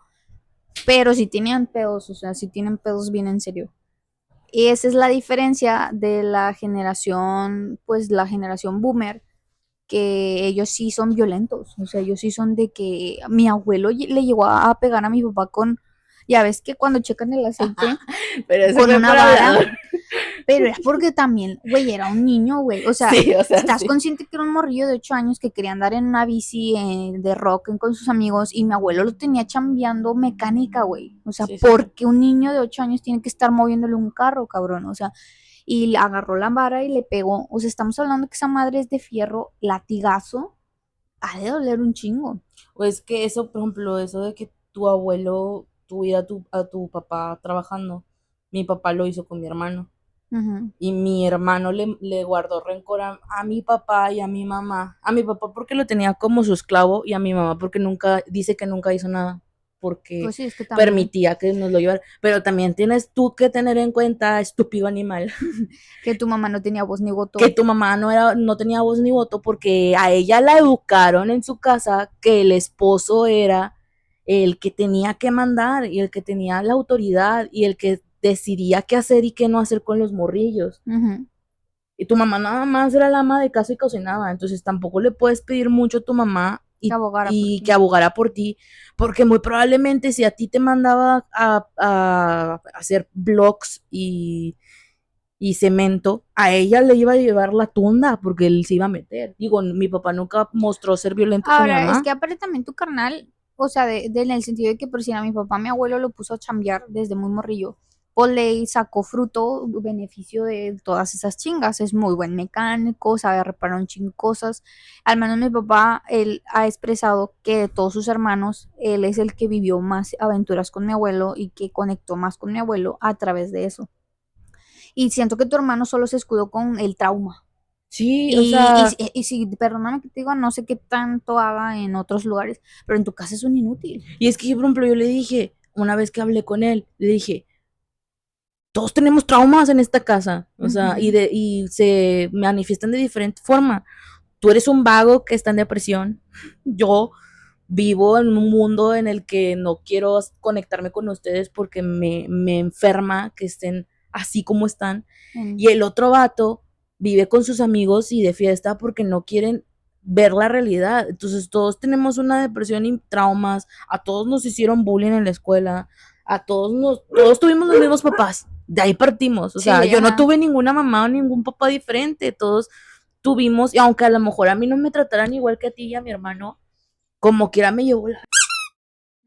Pero sí tenían pedos, o sea, sí tienen pedos bien en serio. Y esa es la diferencia de la generación, pues la generación boomer, que ellos sí son violentos, o sea, ellos sí son de que mi abuelo le llegó a pegar a mi papá con, ya ves que cuando checan el aceite, Pero ese con fue una por vara, hablador. pero es porque también, güey, era un niño, güey, o sea, Sí, o sea, estás sí. consciente que era un morrillo de 8 años que quería andar en una bici de rock con sus amigos y mi abuelo lo tenía chambeando mecánica, güey, o sea, Sí, sí, sí. porque un niño de 8 años tiene que estar moviéndole un carro, cabrón, o sea, y le agarró la vara y le pegó, o sea, estamos hablando que esa madre es de fierro, latigazo, ha de doler un chingo. O es que eso, por ejemplo, eso de que tu abuelo tuviera a tu papá trabajando, mi papá lo hizo con mi hermano. Ujú, Y mi hermano le guardó rencor a mi papá y a mi mamá. A mi papá porque lo tenía como su esclavo y a mi mamá porque nunca, dice que nunca hizo nada porque Pues sí, es que también. permitía que nos lo llevara. Pero también tienes tú que tener en cuenta, estúpido animal, Que tu mamá no tenía voz ni voto. que tu mamá no tenía voz ni voto porque a ella la educaron en su casa que el esposo era el que tenía que mandar y el que tenía la autoridad y el que decidía qué hacer y qué no hacer con los morrillos. Ujú. Y tu mamá nada más era la ama de casa y cocinaba, entonces tampoco le puedes pedir mucho a tu mamá Que abogara por y ti. que abogara por ti, porque muy probablemente si a ti te mandaba a hacer blogs y cemento, a ella le iba a llevar la tunda porque él se iba a meter. Digo, mi papá nunca mostró ser violento con mi Ahora, es mamá. que aparte también tu carnal, o sea, en el sentido de que por si a mi papá, mi abuelo lo puso a chambear desde muy morrillo, pues le sacó fruto, beneficio de todas esas chingas. Es muy buen mecánico, sabe reparar un chingo de cosas. Al menos mi papá, él ha expresado que de todos sus hermanos, él es el que vivió más aventuras con mi abuelo y que conectó más con mi abuelo a través de eso. Y siento que tu hermano solo se escudó con el trauma. Sí, o Y, y, sea, si- y si, perdóname que te diga, no sé qué tanto haga en otros lugares, pero en tu casa es un inútil. y es que, por ejemplo, yo le dije, una vez que hablé con él, le dije, todos tenemos traumas en esta casa, o sea, Ujú. y se manifiestan de diferente forma. Tú eres un vago que está en depresión, yo vivo en un mundo en el que no quiero conectarme con ustedes porque me enferma que estén así como están, y el otro vato vive con sus amigos y de fiesta porque no quieren ver la realidad. Entonces todos tenemos una depresión y traumas, a todos nos hicieron bullying en la escuela, todos tuvimos los mismos papás, de ahí partimos, o sea, Sí, yo no ajá. tuve ninguna mamá o ningún papá diferente, todos tuvimos, y aunque a lo mejor a mí no me trataran igual que a ti y a mi hermano, como quiera me llevó la...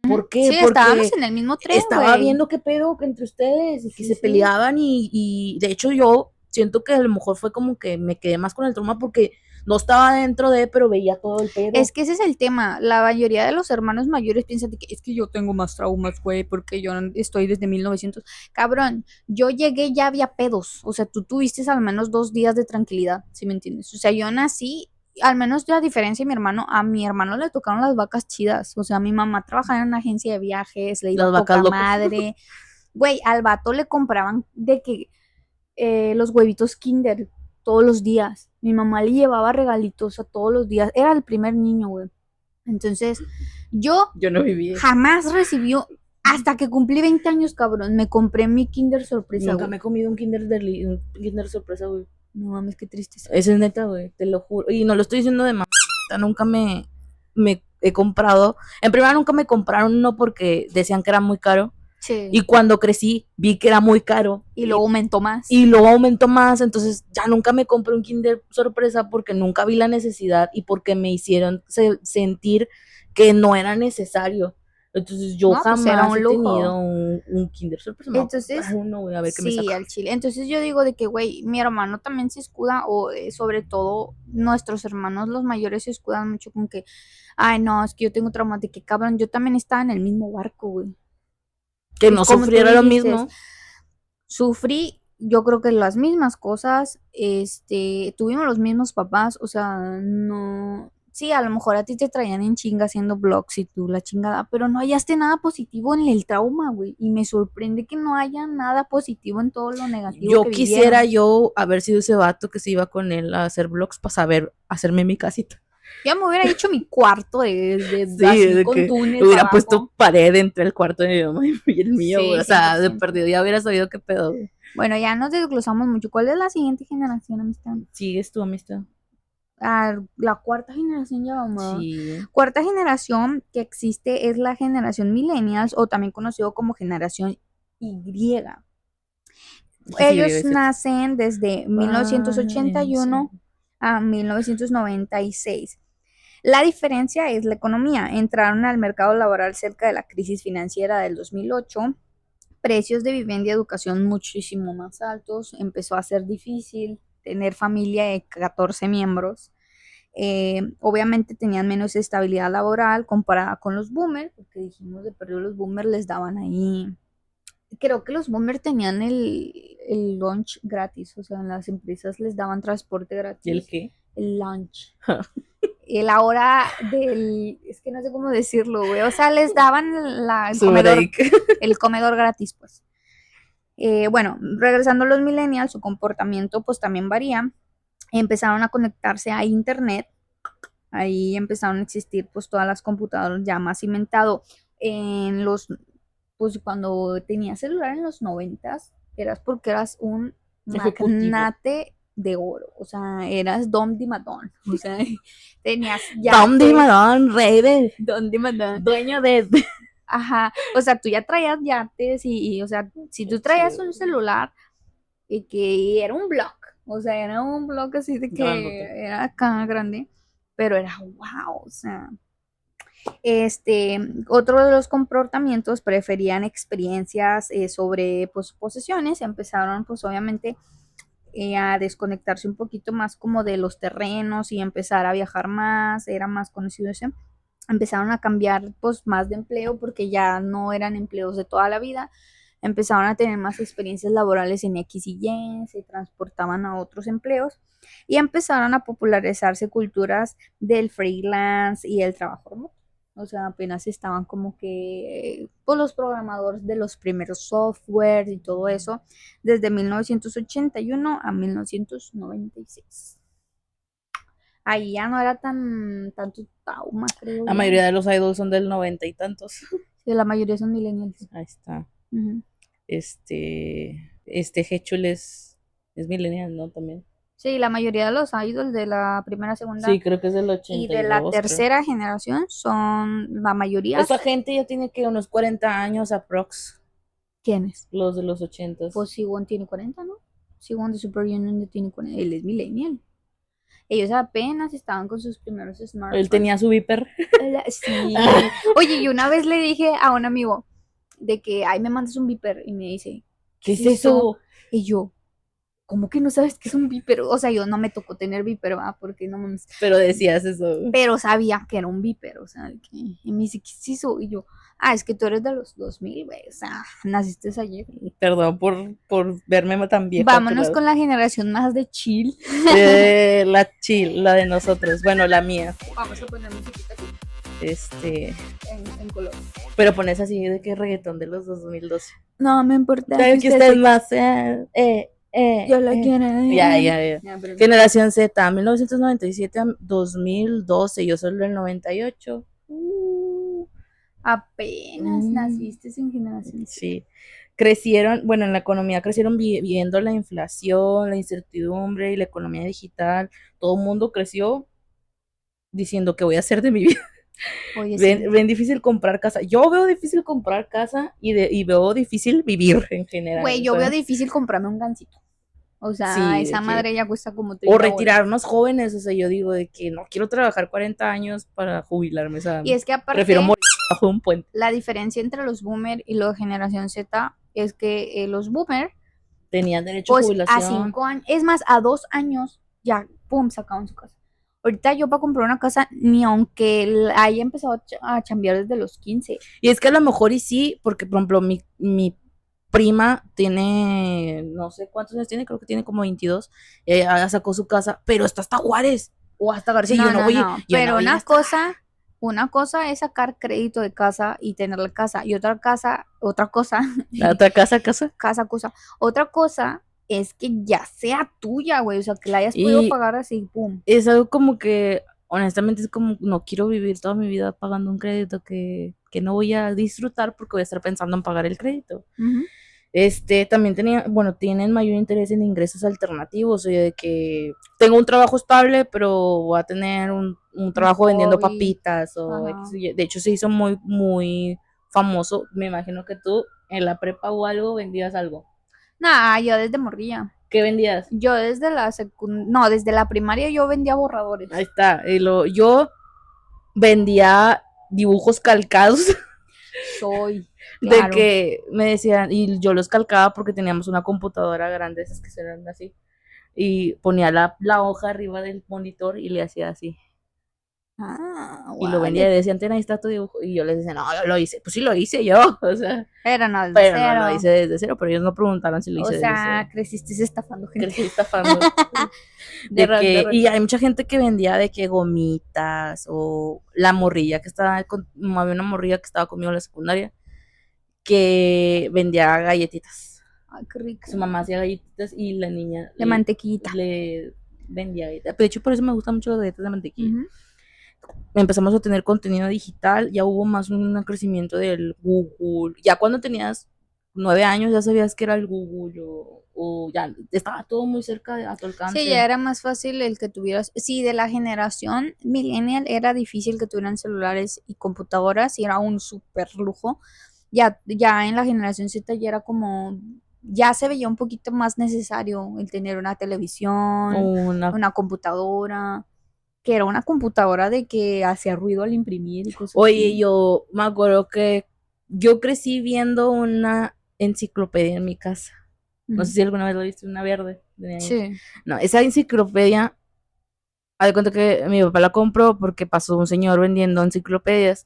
Ujú. ¿Por qué? Sí, estábamos Porque en el mismo tren, estaba güey. viendo qué pedo entre ustedes y que Sí, se sí. peleaban y de hecho yo siento que a lo mejor fue como que me quedé más con el trauma porque no estaba dentro de, pero veía todo el Es pedo. que ese es el tema. La mayoría de los hermanos mayores piensan de que es que yo tengo más traumas, güey, porque yo estoy desde 1900. Cabrón, yo llegué, ya había pedos. O sea, tú tuviste al menos 2 días de tranquilidad, ¿sí me entiendes? O sea, yo nací, al menos la diferencia de mi hermano, a mi hermano le tocaron las vacas chidas. O sea, mi mamá trabajaba en una agencia de viajes, le iba Las vacas poca locas. madre. Güey, al vato le compraban de que los huevitos Kinder todos los días. Mi mamá le llevaba regalitos a todos los días. Era el primer niño, güey. Entonces, yo Yo no viví eso. jamás recibió, hasta que cumplí 20 años, cabrón, me compré mi Kinder sorpresa, Nunca güey. me he comido un Kinder sorpresa, güey. No mames, qué tristeza. Ese es neta, güey, te lo juro. Y no lo estoy diciendo de mamá, neta, nunca me he comprado. En primera nunca me compraron uno porque decían que era muy caro. Sí. Y cuando crecí, vi que era muy caro. Y luego aumentó más. Y luego aumentó más, entonces ya nunca me compré un Kinder sorpresa porque nunca vi la necesidad y porque me hicieron sentir que no era necesario. Entonces yo No, pues era jamás he un tenido lujo. un Kinder sorpresa. Me voy a comprar Entonces, uno, voy a ver qué me sí, saca. al chile. Entonces yo digo de que, güey, mi hermano también se escuda, o sobre todo nuestros hermanos los mayores se escudan mucho con que, ay, no, es que yo tengo trauma de que, cabrón, yo también estaba en el mismo barco, güey. Que Y no como tú sufriera lo dijiste, mismo. sufrí, yo creo que las mismas cosas, tuvimos los mismos papás, o sea, no, sí, a lo mejor a ti te traían en chinga haciendo vlogs y tú la chingada, pero no hallaste nada positivo en el trauma, güey, y me sorprende que no haya nada positivo en todo lo negativo que Yo quisiera vivieron. yo haber sido ese vato que se iba con él a hacer vlogs para saber hacerme mi casita. Ya me hubiera hecho mi cuarto Sí, así de con que túnel para hubiera puesto abajo. pared entre el cuarto de mi mamá y el mío, güey. Sí, O cien por sea, de ciento perdido ya hubiera sabido qué pedo, güey. Bueno, ya nos desglosamos mucho. ¿Cuál es la siguiente generación, amistad? ¿Sigues tu amistad? La cuarta generación ya vamos. Sí. Cuarta generación que existe es la generación millennials o también conocido como generación Y. ¿Qué Ellos sigue? nacen desde 1981 a 1996. La diferencia es la economía. Entraron al mercado laboral cerca de la crisis financiera del 2008. Precios de vivienda y educación muchísimo más altos. Empezó a ser difícil tener familia de 14 miembros. Obviamente tenían menos estabilidad laboral comparada con los boomers, porque dijimos de perdido los boomers les daban ahí. Creo que los boomers tenían el lunch gratis, o sea, en las empresas les daban transporte ¿Y el gratis, qué? el lunch. la hora del, es que no sé cómo decirlo, güey, o sea, les daban el Su comedor, break. el comedor gratis, pues. Bueno, regresando a los millennials, su comportamiento pues también varía. Empezaron a conectarse a internet, ahí empezaron a existir pues todas las computadoras ya más cimentado en los, pues cuando tenías celular en los 90s, eras porque eras un Ejecutivo. magnate de oro, o sea, eras Dom Dimadón, o sea, tenías Tom yates, Dimadón, rey de, Dom Dimadón, dueño de... ajá, o sea, tú ya traías yates o sea, si tú traías un celular y que era un blog, o sea, era un blog así de que Grandote. era acá grande, pero era wow, o sea, otro de los comportamientos preferían experiencias sobre pues, posesiones, empezaron pues obviamente a desconectarse un poquito más como de los terrenos y empezar a viajar más, era más conocido ese. Empezaron a cambiar pues más de empleo porque ya no eran empleos de toda la vida, empezaron a tener más experiencias laborales en X y Y, se transportaban a otros empleos y empezaron a popularizarse culturas del freelance y el trabajo remoto. O sea, apenas estaban como que pues, los programadores de los primeros software y todo eso, desde 1981 a 1996. Ahí ya no era tanto trauma, creo La yo. mayoría de los idols son del 90 y tantos. Sí, la mayoría son millennials. Ahí está. Ujú. Hechul es millennial, ¿no? También. Sí, la mayoría de los idols de la primera, Sí, segunda creo que es del y de la 82, creo. tercera generación son la mayoría. Esa gente ya tiene que unos 40 años aprox, ¿Quiénes? los de los 80. Pues Siwon tiene 40, ¿no? Siwon de Super Junior ya tiene 40. Él es millennial. Ellos apenas estaban con sus primeros Él smartphones. tenía su Viper. Sí. Oye, y una vez le dije a un amigo de que, ay, me mandas un Viper. Y me dice, ¿Qué es eso? Y yo, ¿cómo que no sabes qué es un Viper? O sea, yo no me tocó tener Viper, ¿va? Porque no mames. Pero decías eso. Pero sabía que era un Viper, o sea, y me dice, ¿qué es eso? Y yo, es que tú eres de los 2000, güey, o sea, naciste ayer. Perdón por verme tan vieja a tu Vámonos lado. con la generación más de chill. La chill, la de nosotros. Bueno, la mía. Vamos a poner musiquita aquí, En color. pero pones así de que reggaetón de los 2012. No me importa. ¿Sabes que usted es más? Yo la quiero. Ya. Pero Generación Z, 1997 a 2012. Yo soy del 98. apenas Mm. naciste en generación Z. Sí. Crecieron, bueno, en la economía crecieron viendo la inflación, la incertidumbre y la economía digital. Todo el mundo creció diciendo que voy a hacer de mi vida. Oye, sí. Ven difícil comprar casa. Yo veo difícil comprar casa y veo difícil vivir en general. Güey, o yo sea, veo difícil comprarme un gancito. O sea, sí, esa de que, madre ya cuesta como o 30 bolas. retirarnos jóvenes. O sea, yo digo de que no quiero trabajar 40 años para jubilarme. O sea, Y es que aparte, prefiero morir bajo un puente. la diferencia entre los boomer y los generación Z es que los boomer, Tenían derecho a pues a jubilación. 5 años, es más, a 2 años, ya, pum, sacaban su casa. Ahorita yo para comprar una casa, ni aunque haya empezado a chambear desde los 15. Y es que a lo mejor y sí, porque por ejemplo mi prima tiene, no sé cuántos años tiene, creo que tiene como 22, ella sacó su casa, pero está hasta Juárez o hasta García. No, Yo no no, voy, no, yo pero no voy una cosa es sacar crédito de casa y tener la casa, y otra cosa, la otra casa. otra cosa es que ya sea tuya, güey, o sea, que la hayas podido Y pagar así, pum. es algo como que, honestamente, es como, no quiero vivir toda mi vida pagando un crédito que no voy a disfrutar porque voy a estar pensando en pagar el crédito. Ujú. También tienen mayor interés en ingresos alternativos, o sea, de que tengo un trabajo estable, pero voy a tener un trabajo vendiendo hobby. papitas, o Ajá. de hecho se hizo muy, muy famoso, me imagino que tú en la prepa o algo vendías algo. Nah, yo desde morrilla. ¿Qué vendías? Yo desde no, desde la primaria yo vendía borradores. Ahí está, yo vendía dibujos calcados. Soy, De claro. que me decían, y yo los calcaba porque teníamos una computadora grande, esas que eran así, y ponía la hoja arriba del monitor y le hacía así. Ah, Y lo vendía y vale. decían, ten, ahí está tu dibujo. Y yo les decía, no, yo lo hice. Pues sí, lo hice yo. O sea, Pero no desde pero no lo cero. hice desde cero. Pero ellos no preguntaron si lo O hice desde cero. sea, creciste estafando gente. Crecí estafando. De rol, de rol. Y hay mucha gente que vendía de que gomitas o la morrilla que estaba había una morrilla que estaba conmigo en la secundaria que vendía galletitas. Ay, qué rico. Su mamá hacía galletitas y la niña De mantequillita. le vendía galletas. De hecho, por eso me gustan mucho las galletas de mantequilla. Ujú. Empezamos a tener contenido digital, ya hubo más un crecimiento del Google. Ya cuando tenías 9 años ya sabías que era el Google o ya estaba todo muy cerca a tu Sí, ya alcance. era más fácil el que tuvieras. Sí, de la generación millennial era difícil que tuvieran celulares y computadoras y era un súper lujo. Ya en la generación Z ya era como, ya se veía un poquito más necesario el tener una televisión, Una una computadora, que era una computadora de que hacía ruido al imprimir y cosas Oye, así. yo me acuerdo que yo crecí viendo una enciclopedia en mi casa. No sé Ujú. si alguna vez lo viste, una verde. Venía ahí. Sí. No, esa enciclopedia, haz de cuenta que mi papá la compró porque pasó un señor vendiendo enciclopedias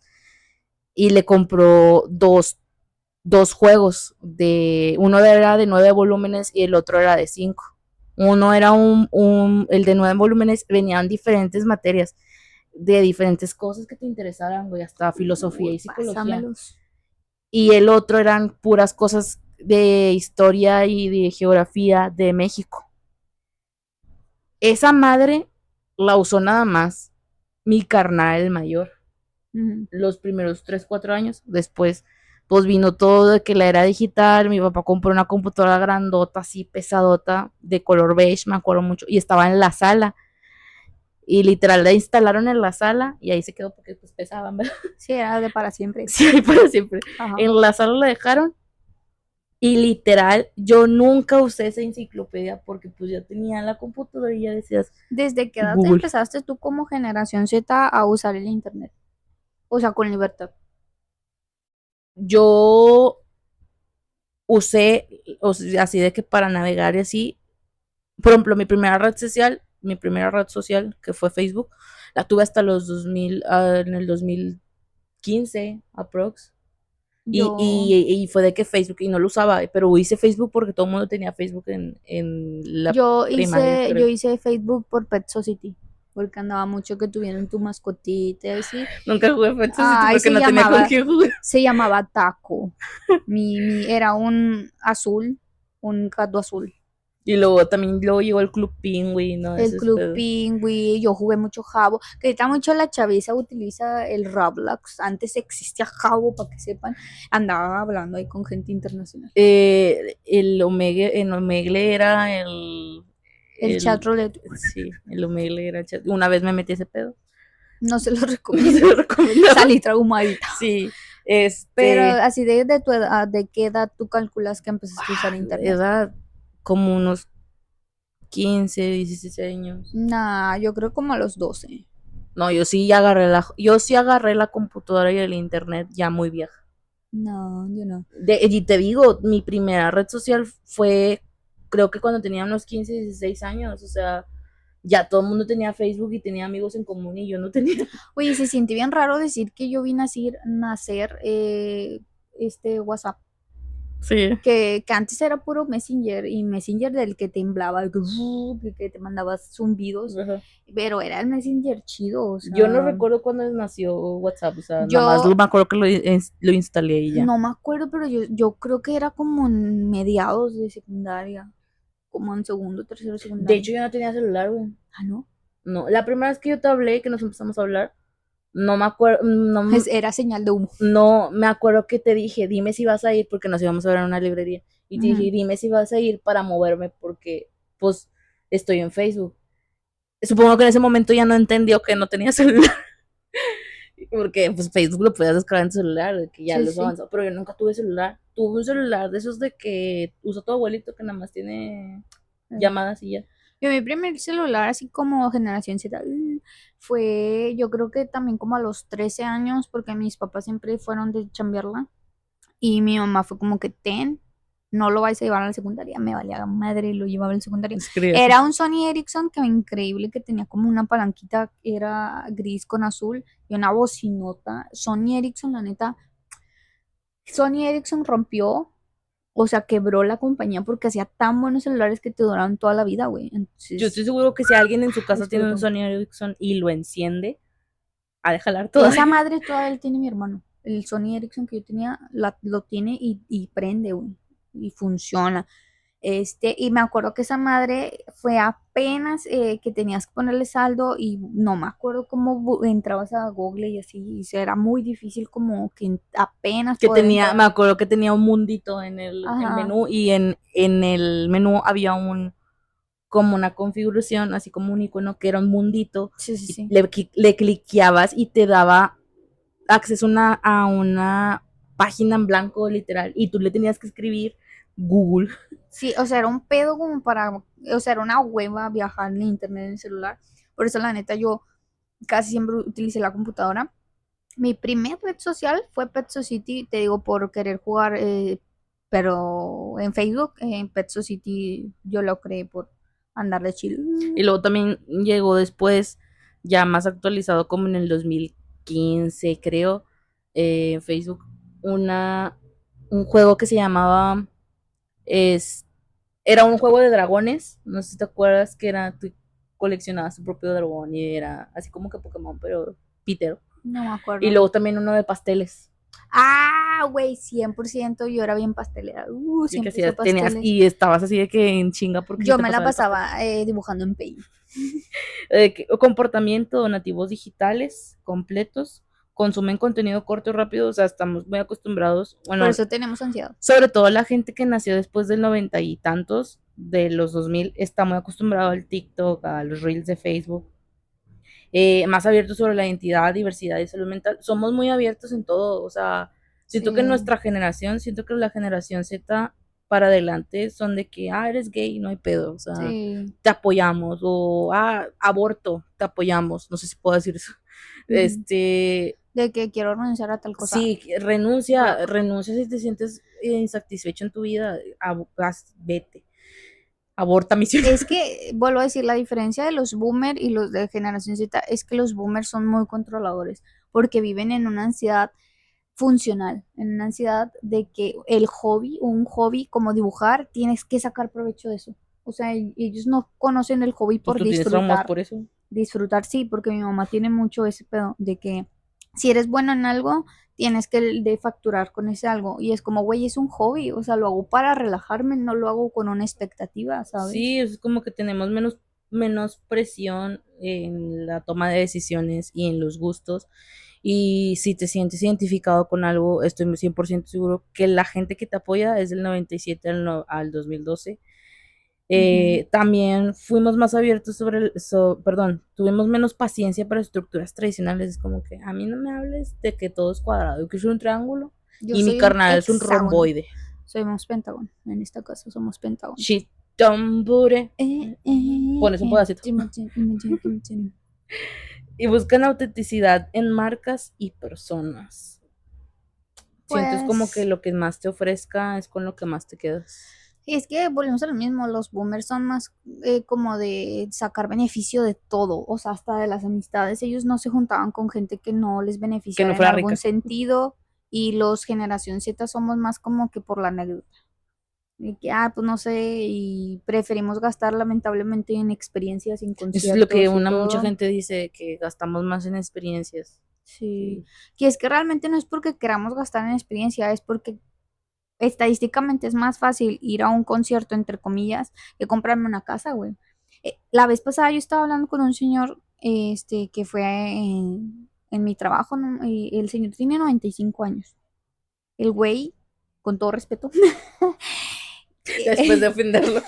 y le compró dos juegos. Uno era de 9 volúmenes y el otro era de 5. Uno era el de 9 volúmenes, venían diferentes materias de diferentes cosas que te interesaran, güey, hasta filosofía Uy, y psicología. pásamelos. Y el otro eran puras cosas de historia y de geografía de México. Esa madre la usó nada más mi carnal el mayor, Ujú. los primeros 3 4 años. Después, pues vino todo de que la era digital. Mi papá compró una computadora grandota, así pesadota, de color beige, me acuerdo mucho, y estaba en la sala. Y literal la instalaron en la sala y ahí se quedó porque pues pesaban, ¿verdad? Sí, era de para siempre. Sí, ahí para siempre. Ajá. En la sala la dejaron y literal yo nunca usé esa enciclopedia porque pues ya tenía la computadora y ya decías ¿Desde qué edad Google. empezaste tú como generación Z a usar el internet? O sea, con libertad. Yo usé, o sea, así de que para navegar y así, por ejemplo, mi primera red social, que fue Facebook, la tuve hasta los 2000, en el 2015, aprox. Y, Yo, y, y fue de que Facebook, y no lo usaba, pero hice Facebook porque todo el mundo tenía Facebook en la yo primaria, hice, yo creo. hice Facebook por Pet Society, porque andaba mucho que tuvieron tu mascotita y así. Nunca jugué Pet Society Ay, porque no tenía con quién jugar. se llamaba Taco. Era un azul, un gato azul. Y luego llegó el Club Penguin, ¿no? El Ese es Club pedo. Pingüi, yo jugué mucho Jabo, que ahorita mucho la chaviza utiliza el Roblox, antes existía Jabo, para que sepan, andaba hablando ahí con gente internacional. En Omegle era El chat el, roulette, sí, el Omegle era una vez me metí ese pedo. no se lo No se recomiendo, lo recomiendo. salí traumadita. Sí, Pero así de tu edad, ¿de qué edad tú calculas que empezaste a usar internet? edad como unos 15 16 años. Nah, yo creo como a los 12. No, yo sí agarré la computadora y el internet ya muy vieja. No, yo no. Y te digo, mi primera red social fue, creo que cuando tenía unos 15 16 años, o sea, ya todo el mundo tenía Facebook y tenía amigos en común y yo no tenía. Oye, se siente bien raro decir que yo vi nacer este WhatsApp. Sí. Que antes era puro Messenger y Messenger del que temblaba, que te mandabas zumbidos, Ajá. pero era el Messenger chido, o Yo no sea, recuerdo cuándo nació WhatsApp, o sea, nada más yo me acuerdo que lo instalé y ya. no me acuerdo, pero yo creo que era como en mediados de secundaria, como en segundo, tercero De secundaria. hecho, yo no tenía celular, güey. Ah, ¿no? No, la primera vez que yo te hablé, que nos empezamos a hablar, no me acuerdo, Era señal de humo. no me acuerdo que te dije, dime si vas a ir, porque nos íbamos a ver en una librería. Y te Ujú. dije, dime si vas a ir para moverme, porque, pues, estoy en Facebook. Supongo que en ese momento ya no entendió que no tenía celular, porque, pues, Facebook lo podías descargar en tu celular, de que ya Sí, los sí. avanzó, pero yo nunca tuve celular. Tuve un celular de esos de que usa tu abuelito, que nada más tiene Eh. llamadas y ya. Yo mi primer celular, así como generación Z, fue yo creo que también como a los 13 años, porque mis papás siempre fueron de chambearla. Y mi mamá fue como que ten. no lo vais a llevar a la secundaria, me valía madre y lo llevaba a la secundaria. Escribe así. Era un Sony Ericsson que increíble, que tenía como una palanquita, era gris con azul y una bocinota. Sony Ericsson, la neta, Sony Ericsson rompió, o sea, quebró la compañía porque hacía tan buenos celulares que te duraron toda la vida, güey. Yo estoy Entonces, seguro que si alguien en su casa tiene un explotó. Sony Ericsson y lo enciende, ha de jalar Esa todavía. madre todavía tiene mi hermano. El Sony Ericsson que yo tenía lo tiene y prende, güey. Y funciona. Y me acuerdo que esa madre fue apenas que tenías que ponerle saldo y no me acuerdo cómo entrabas a Google y así. Y era muy difícil como que apenas Que poder tenía, me entrar. acuerdo que tenía un mundito en el Ajá. menú y en el menú había como una configuración, así como un icono que era un mundito Sí, sí, y sí. le cliqueabas y te daba acceso a una página en blanco literal y tú le tenías que escribir Google. Sí, o sea, era un pedo como para, o sea, era una hueva viajar en internet en el celular. Por eso, la neta, yo casi siempre utilicé la computadora. Mi primer red social fue Pet Society, te digo, por querer jugar, pero en Facebook, en Pet Society yo lo creé por andar de chill. Y luego también llegó después, ya más actualizado como en el 2015 creo, en Facebook, un juego que se llamaba, es, era un juego de dragones, no sé si te acuerdas que era, tú coleccionabas tu propio dragón y era así como que Pokémon, pero Peter. No me Y acuerdo. luego también uno de pasteles, Ah, güey, 100% yo era bien pastelera. y que Siempre hice hacías, tenías, pasteles. y estabas así de que en chinga porque se Yo te me la pasaba el pastel. pasaba dibujando en Paint. Comportamiento, nativos digitales completos, consumen contenido corto y rápido, o sea, estamos muy acostumbrados, Por bueno, eso tenemos ansiedad. sobre todo la gente que nació después del 90 y tantos, de los 2000 está muy acostumbrado al TikTok, a los reels de Facebook, más abiertos sobre la identidad, diversidad y salud mental. Somos muy abiertos en todo, o sea, siento que Sí, nuestra generación, siento que la generación Z para adelante son de que, eres gay, no hay pedo, o sea, sí. te apoyamos, o, aborto, te apoyamos, no sé si puedo decir eso. Ujú. Este, De que quiero renunciar a tal cosa. sí, Bro. renuncia si te sientes insatisfecho en tu vida, vete, aborta misión. Es que, vuelvo a decir, la diferencia de los boomers y los de generación Z es que los boomers son muy controladores porque viven en una ansiedad funcional, en una ansiedad de que el hobby o un hobby como dibujar, tienes que sacar provecho de eso. O sea, ellos no conocen el hobby Pues por tú tienes traumas disfrutar. por eso. Disfrutar sí, porque mi mamá tiene mucho ese pedo de que si eres bueno en algo, tienes que de facturar con ese algo. Y es como, güey, es un hobby, o sea, lo hago para relajarme, no lo hago con una expectativa, ¿sabes? Sí, es como que tenemos menos presión en la toma de decisiones y en los gustos. Y si te sientes identificado con algo, estoy 100% seguro que la gente que te apoya es del 97 al 2012. Ujú. También fuimos más abiertos perdón, tuvimos menos paciencia para estructuras tradicionales. Es como que a mí no me hables de que todo es cuadrado, yo quiero ser un triángulo Yo y mi soy un carnal es un hexágono. romboide. Somos pentágono. En este caso somos pentágono. Shitambure. Eh, eh, Pones un eh. pedacito. Imagine, imagine, imagine. Y buscan autenticidad en marcas y personas. Siento es como que Pues, lo que más te ofrezca es con lo que más te quedas. y es que volvemos a lo mismo, los boomers son más como de sacar beneficio de todo, o sea, hasta de las amistades. Ellos no se juntaban con gente que no les Que no beneficiara en fuera algún rica. sentido y los generación Z somos más como que por la anécdota. Y que, pues no sé, y preferimos gastar lamentablemente en experiencias, en Eso es lo que conciertos y mucha todo. gente dice, que gastamos más en experiencias. Sí, Sí. que es que realmente no es porque queramos gastar en experiencia, es porque estadísticamente es más fácil ir a un concierto, entre comillas, que comprarme una casa, güey. La vez pasada yo estaba hablando con un señor, que fue en mi trabajo, ¿no? Y el señor tiene 95 años. El güey, con todo respeto, Después de ofenderlo.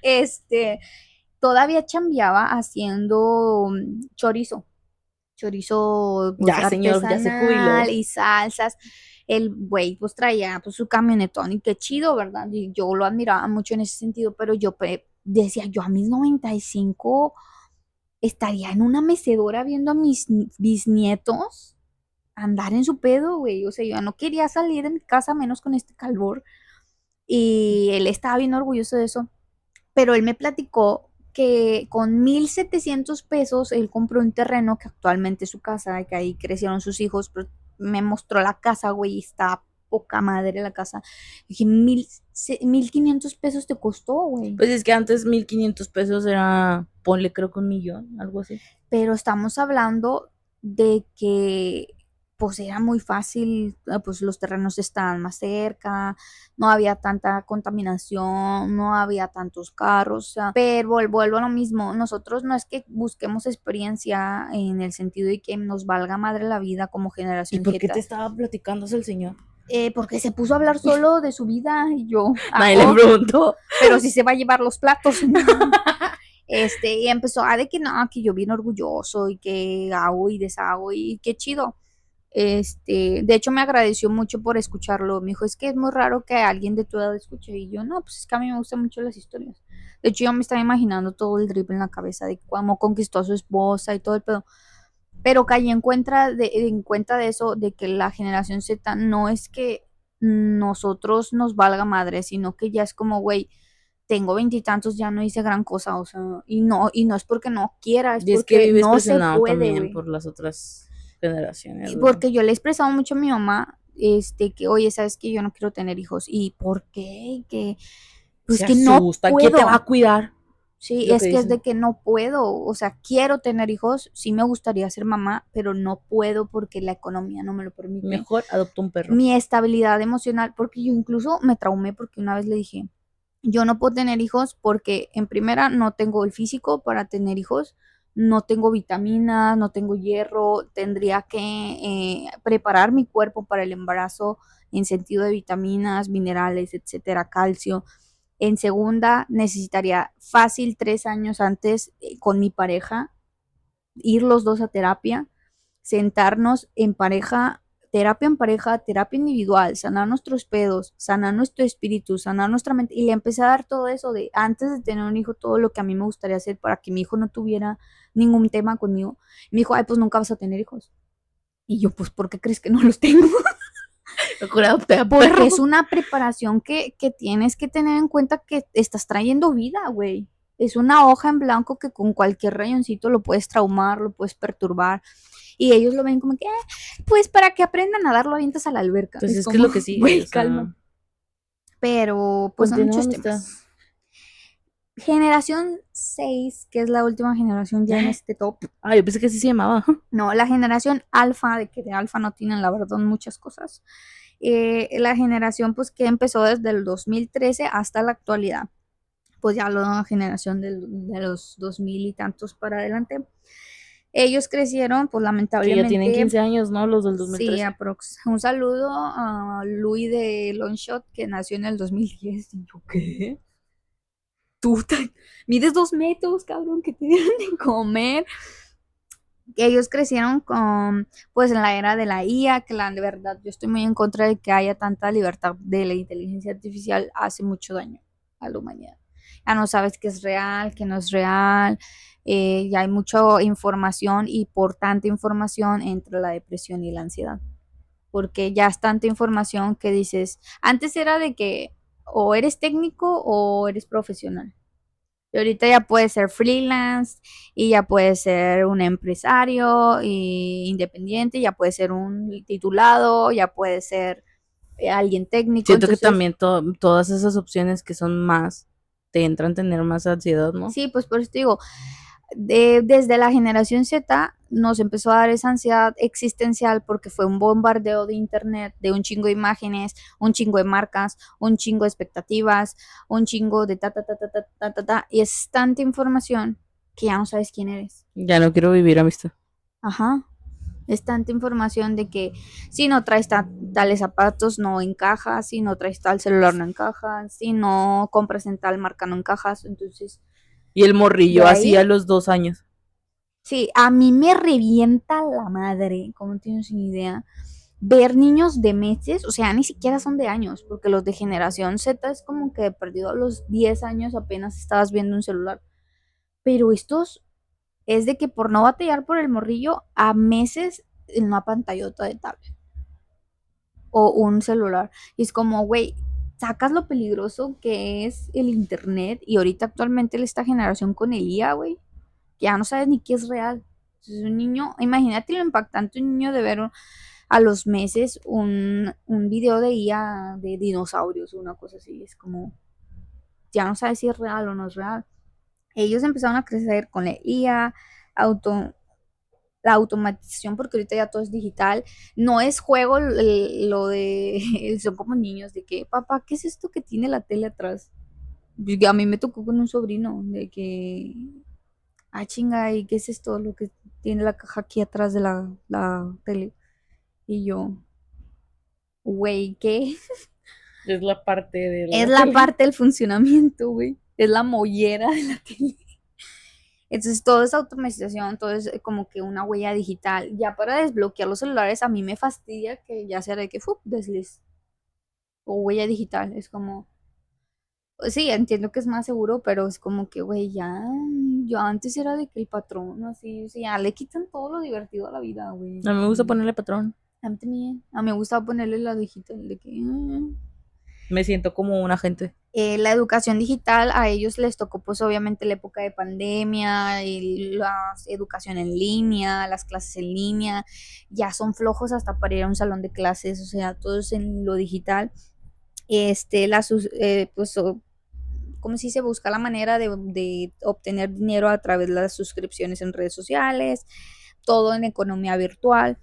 este, todavía chambeaba haciendo chorizo. Chorizo pues Ya, señor, ya se artesanal jubiló. y salsas. El güey pues traía pues su camionetón y qué chido, ¿verdad? Y yo lo admiraba mucho en ese sentido, pero yo decía, yo a mis 95 estaría en una mecedora viendo a mis bisnietos andar en su pedo, güey. O sea, yo no quería salir de mi casa menos con este calor. y él estaba bien orgulloso de eso, pero él me platicó que con 1,700 pesos él compró un terreno que actualmente es su casa, que ahí crecieron sus hijos, pero me mostró la casa, güey, y está poca madre la casa. Dije, 1,500 pesos te costó, güey. Pues es que antes 1,500 pesos era, ponle creo que 1 millón, algo así. Pero estamos hablando de que pues era muy fácil, pues los terrenos estaban más cerca, no había tanta contaminación, no había tantos carros, o sea, pero vuelvo a lo mismo, nosotros no es que busquemos experiencia en el sentido de que nos valga madre la vida como ¿Y generación por qué te Z, estaba platicando ese el señor? porque se puso a hablar solo de su vida y yo, Nadie le preguntó. pero sí se va a llevar los platos. Y empezó a de que no, que yo bien orgulloso y que hago y deshago y qué chido. De hecho me agradeció mucho por escucharlo. Me dijo, es que es muy raro que alguien de tu edad escuche. Y yo, no, pues es que a mí me gustan mucho las historias. De hecho, yo me estaba imaginando todo el drip en la cabeza de cómo conquistó a su esposa y todo el pedo. Pero caí en cuenta de eso, de que la generación Z no es que nosotros nos valga madre, sino que ya es como, güey, tengo veintitantos, ya no hice gran cosa, o sea, y no es porque no quiera, es Y es que porque vives no se presionado puede, también güey. por las otras generaciones, güey. Porque yo le he expresado mucho a mi mamá, que, oye, sabes que yo no quiero tener hijos. ¿Y por qué? Pues Se que no asusta. ¿Quién te va a puedo. cuidar? Sí, Lo que es que es de dicen. que no puedo. O sea, quiero tener hijos, sí me gustaría ser mamá, pero no puedo porque la economía no me lo permite. Mejor adopta un perro. Mi estabilidad emocional, porque yo incluso me traumé porque una vez le dije, yo no puedo tener hijos porque en primera no tengo el físico para tener hijos, no tengo vitaminas, no tengo hierro, tendría que preparar mi cuerpo para el embarazo en sentido de vitaminas, minerales, etcétera, calcio. En segunda, necesitaría fácil 3 años antes con mi pareja, ir los dos a terapia, sentarnos en pareja, terapia individual, sanar nuestros pedos, sanar nuestro espíritu, sanar nuestra mente. Y le empecé a dar todo eso de antes de tener un hijo, todo lo que a mí me gustaría hacer para que mi hijo no tuviera ningún tema conmigo. Y me dijo, ay, pues nunca vas a tener hijos. Y yo, pues, ¿por qué crees que no los tengo? Mejor adopta a Porque perro. es una preparación que tienes que tener en cuenta que estás trayendo vida, güey. Es una hoja en blanco que con cualquier rayoncito lo puedes traumar, lo puedes perturbar. Y ellos lo ven como que, pues para que aprendan a dar, lo avientas a la alberca. Pues Es es que es como, lo que sigue, o güey, sea. calma. Pero, pues son Continúa, muchos amistad. temas. Generación 6, que es la última generación ya en este top. Ah, yo pensé que así se llamaba. No, la generación alfa, de que de alfa no tienen la verdad muchas cosas. La generación pues que empezó desde el 2013 hasta la actualidad. Pues ya la generación de los 2000 y tantos para adelante. Ellos crecieron, pues Que ya tienen lamentablemente, 15 años, ¿no? Los del sí, 2013. aprox. Un saludo a Louis de Longshot, que nació en el 2010. Y yo, ¿qué? Tú mides 2 metros, cabrón, que te dieron de comer. Ellos crecieron pues en la era de la IA, que de verdad yo estoy muy en contra de que haya tanta libertad de la inteligencia artificial, hace mucho daño a la humanidad. Ya no sabes qué es real, qué no es real, ya hay mucha información y por tanta información entra la depresión y la ansiedad, porque ya es tanta información que dices, antes era de que o eres técnico o eres profesional. Y ahorita ya puede ser freelance y ya puede ser un empresario independiente, ya puede ser un titulado, ya puede ser alguien técnico. Siento que Entonces, también todas esas opciones que son más, te entran a tener más ansiedad, ¿no? sí, pues por eso te digo, desde la generación Z nos empezó a dar esa ansiedad existencial porque fue un bombardeo de internet, de un chingo de imágenes, un chingo de marcas, un chingo de expectativas, un chingo de ta, ta, ta, ta, ta, ta, ta, ta, y es tanta información que ya no sabes quién eres. Ya no quiero vivir amistad. Ajá. Es tanta información de que si no traes tales zapatos no encajas, si no traes tal celular no encajas, si no compras en tal marca no encajas. Entonces, Y el de morrillo así ahí, a los 2 años. sí, a mí me revienta la madre, como no tienes ni idea, ver niños de meses, o sea, ni siquiera son de años, porque los de generación Z es como que perdido a los 10 años apenas estabas viendo un celular. Pero estos es de que por no batallar por el morrillo, a meses en una pantallota de tablet o un celular. Y es como, güey, sacas lo peligroso que es el internet y ahorita actualmente esta generación con el IA, güey, que ya no sabes ni qué es real. Entonces, un niño, imagínate lo impactante un niño de ver a los meses un video de IA de dinosaurios, una cosa así, es como, ya no sabes si es real o no es real. Ellos empezaron a crecer con la IA, auto, la automatización, porque ahorita ya todo es digital. No es juego lo de, son como niños, de que, papá, ¿qué es esto que tiene la tele atrás? Y a mí me tocó con un sobrino, de que, ah, chinga, ¿y qué es esto? Lo que tiene la caja aquí atrás de la tele. Y yo, güey, ¿qué? Es la parte de Es la la tele. parte del funcionamiento, güey. Es la mollera de la tele. Entonces todo es automatización, todo es como que una huella digital. Ya para desbloquear los celulares a mí me fastidia que ya sea de que desliz o huella digital. Es como, pues sí, entiendo que es más seguro, pero es como que, güey, ya, yo antes era de que el patrón, así, o sea, ya le quitan todo lo divertido a la vida, güey. A mí me gusta ponerle patrón. A mí también, a mí me gusta ponerle la digital, de que... Me siento como un agente. La educación digital a ellos les tocó pues obviamente la época de pandemia, y la educación en línea, las clases en línea, ya son flojos hasta para ir a un salón de clases, o sea, todo es en lo digital. Pues, como si se busca la manera de obtener dinero a través de las suscripciones en redes sociales, todo en economía virtual.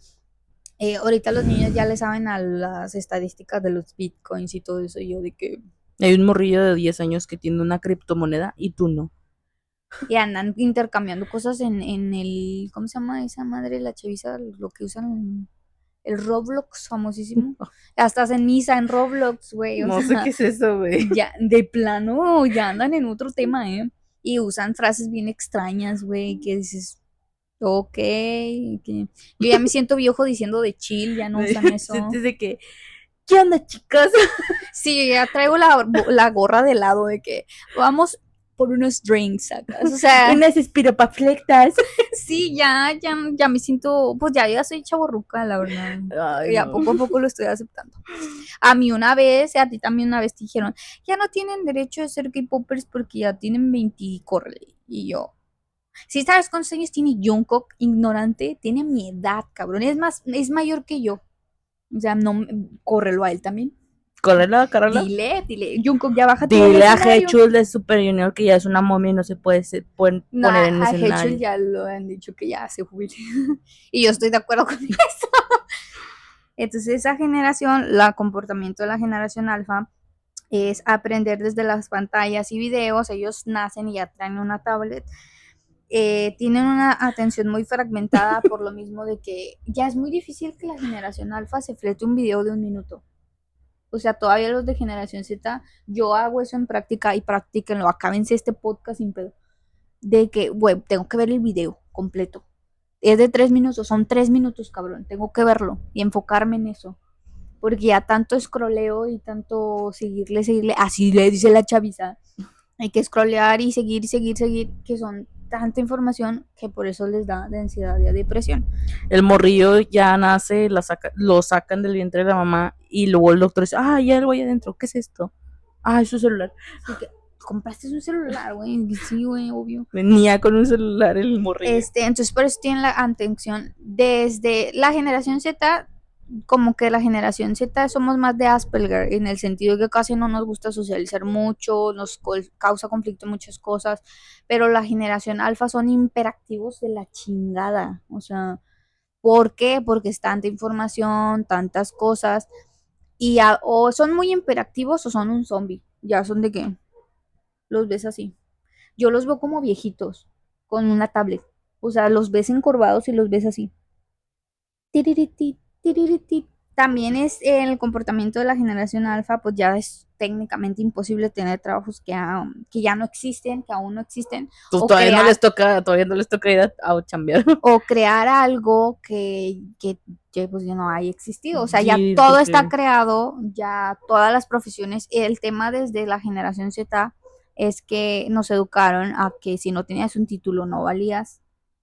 Ahorita los niños ya le saben a las estadísticas de los bitcoins y todo eso, y yo de que Hay un morrillo de 10 años que tiene una criptomoneda y tú no. y andan intercambiando cosas en el, ¿cómo se llama esa madre? La chaviza, lo que usan, el Roblox, famosísimo. Hasta hacen misa en Roblox, güey, o No sé qué sea, es eso, güey. ya, de plano, ya andan en otro tema, ¿eh? Y usan frases bien extrañas, güey, que dices, ok, que yo ya me siento viejo diciendo de chill, ya no usan eso. Sientes de que, ¿qué onda, chicas? Sí, yo ya traigo la gorra de lado de que vamos por unos drinks, ¿sacas? O sea, Unas espiropaflectas. sí, ya me siento, pues ya soy chavorruca, la verdad. Ay, Ya no. poco a poco lo estoy aceptando. A mí una vez, a ti también una vez te dijeron, ya no tienen derecho de ser K-popers porque ya tienen 20 y córrele. Y yo, si sabes cuántos años tiene Jungkook, ignorante, tiene mi edad, cabrón. Es más, es mayor que yo. O sea, no, córrelo a él también. Córrela, Carola. Dile, Jungkook, ya bájate del Dile a escenario. Hechul de Super Junior que ya es una momia y no se puede poner en Nah, a Hechul escenario. ya lo han dicho que ya se jubile. Y yo estoy de acuerdo con eso. Entonces, esa generación, el comportamiento de la generación alfa es aprender desde las pantallas y videos. Ellos nacen y ya traen una tablet. Tienen una atención muy fragmentada por lo mismo de que ya es muy difícil que la generación alfa se flete un video de 1 minuto. O sea, todavía los de generación Z, yo hago eso en práctica y practíquenlo. Acábense este podcast sin pedo. De que, güey, tengo que ver el video completo. Es de 3 minutos, son 3 minutos, cabrón. Tengo que verlo y enfocarme en eso. Porque ya tanto scrolleo y tanto seguirle, así le dice la chaviza. Hay que scrollear y seguir, que son tanta información que por eso les da de ansiedad y depresión. El morrillo ya nace, lo sacan del vientre de la mamá y luego el doctor dice, ah, ya lo voy adentro, ¿qué es esto? Ah, es su celular. Así que, compraste un celular, güey. Sí, güey, obvio. Venía con un celular el morrillo. Entonces por eso tienen la atención desde la generación Z, como que la generación Z somos más de Asperger, en el sentido de que casi no nos gusta socializar mucho, nos causa conflicto en muchas cosas, pero la generación alfa son hiperactivos de la chingada, o sea, ¿por qué? Porque es tanta información, tantas cosas, y o son muy hiperactivos o son un zombie, ya son de que los ves así. Yo los veo como viejitos con una tablet. O sea, los ves encorvados y los ves así. Tiririti, tiririti. También es el comportamiento de la generación alfa, pues ya es técnicamente imposible tener trabajos que ya no existen, que aún no existen, Pues o todavía no les toca ir a chambear. o crear algo que pues ya no haya existido. O sea, ya Sí, todo porque está creado, ya todas las profesiones. El tema desde la generación Z es que nos educaron a que si no tenías un título no valías.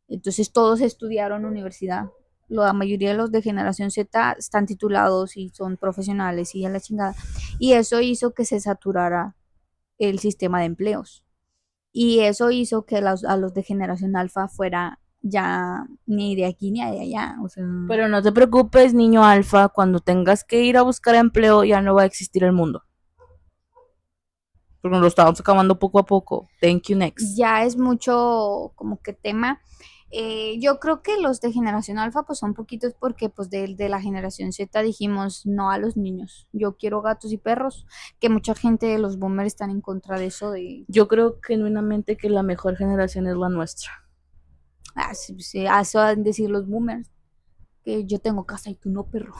Entonces todos estudiaron universidad. la mayoría de los de generación Z están titulados y son profesionales y a la chingada. Y eso hizo que se saturara el sistema de empleos. Y eso hizo que a los de generación alfa fuera ya ni de aquí ni de allá. O sea, Pero no te preocupes, niño alfa, cuando tengas que ir a buscar empleo ya no va a existir el mundo. Porque nos lo estamos acabando poco a poco. Thank you, next. ya es mucho como que tema. Yo creo que los de generación alfa pues son poquitos porque pues de la generación Z dijimos no a los niños. Yo quiero gatos y perros, que mucha gente de los boomers están en contra de eso de, Yo creo genuinamente que la mejor generación es la nuestra. sí, sí, eso van a decir los boomers, que yo tengo casa y tú no, perro.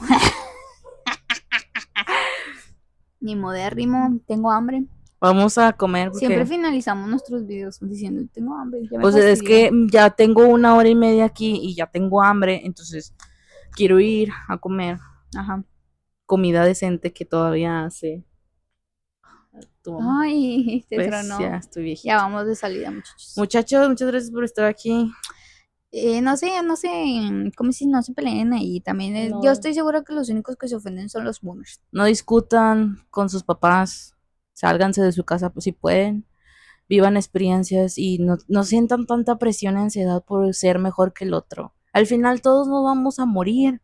Ni modérrimo, tengo hambre. Vamos a comer porque Siempre finalizamos nuestros videos diciendo tengo hambre, ya me pues es fastidió. que ya tengo 1 hora y media aquí y ya tengo hambre, entonces quiero ir a comer Ajá. comida decente que todavía hace tu mamá. Ay, te Pues tronó. ya estoy viejita. Ya vamos de salida, muchachos. Muchachos, muchas gracias por estar aquí. No sé, como si no se peleen ahí. También No. yo estoy segura que los únicos que se ofenden son los boomers. No discutan con sus papás, sálganse de su casa pues, si pueden, vivan experiencias y no sientan tanta presión y ansiedad por ser mejor que el otro. Al final todos nos vamos a morir.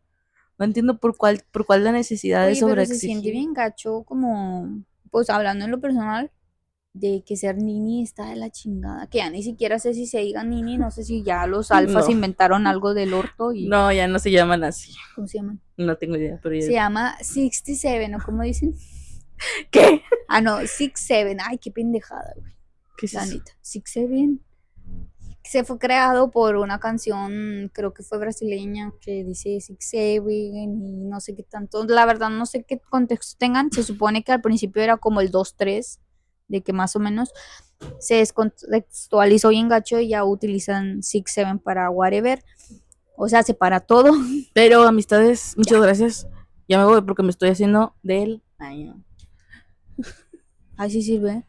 No entiendo por cuál la necesidad de Oye, pero se siente sobreexigir. bien gacho como, pues hablando en lo personal, de que ser nini está de la chingada. Que ya ni siquiera sé si se digan nini, no sé si ya los alfas No. inventaron algo del orto y... No, ya no se llaman así. ¿Cómo se llaman? No tengo idea, pero Se llama 67, ¿no? ¿Cómo dicen? ¿Qué? Ah, no, 67. Ay, qué pendejada, güey. ¿Qué es La eso? neta. 67. Se fue creado por una canción, creo que fue brasileña, que dice 67 y no sé qué tanto. La verdad, no sé qué contexto tengan. Se supone que al principio era como el 2-3, de que más o menos se descontextualizó bien gacho y ya utilizan 67 para whatever. O sea, separa todo. Pero amistades, muchas gracias. Ya me voy porque me estoy haciendo del año. Ay, sí sirve.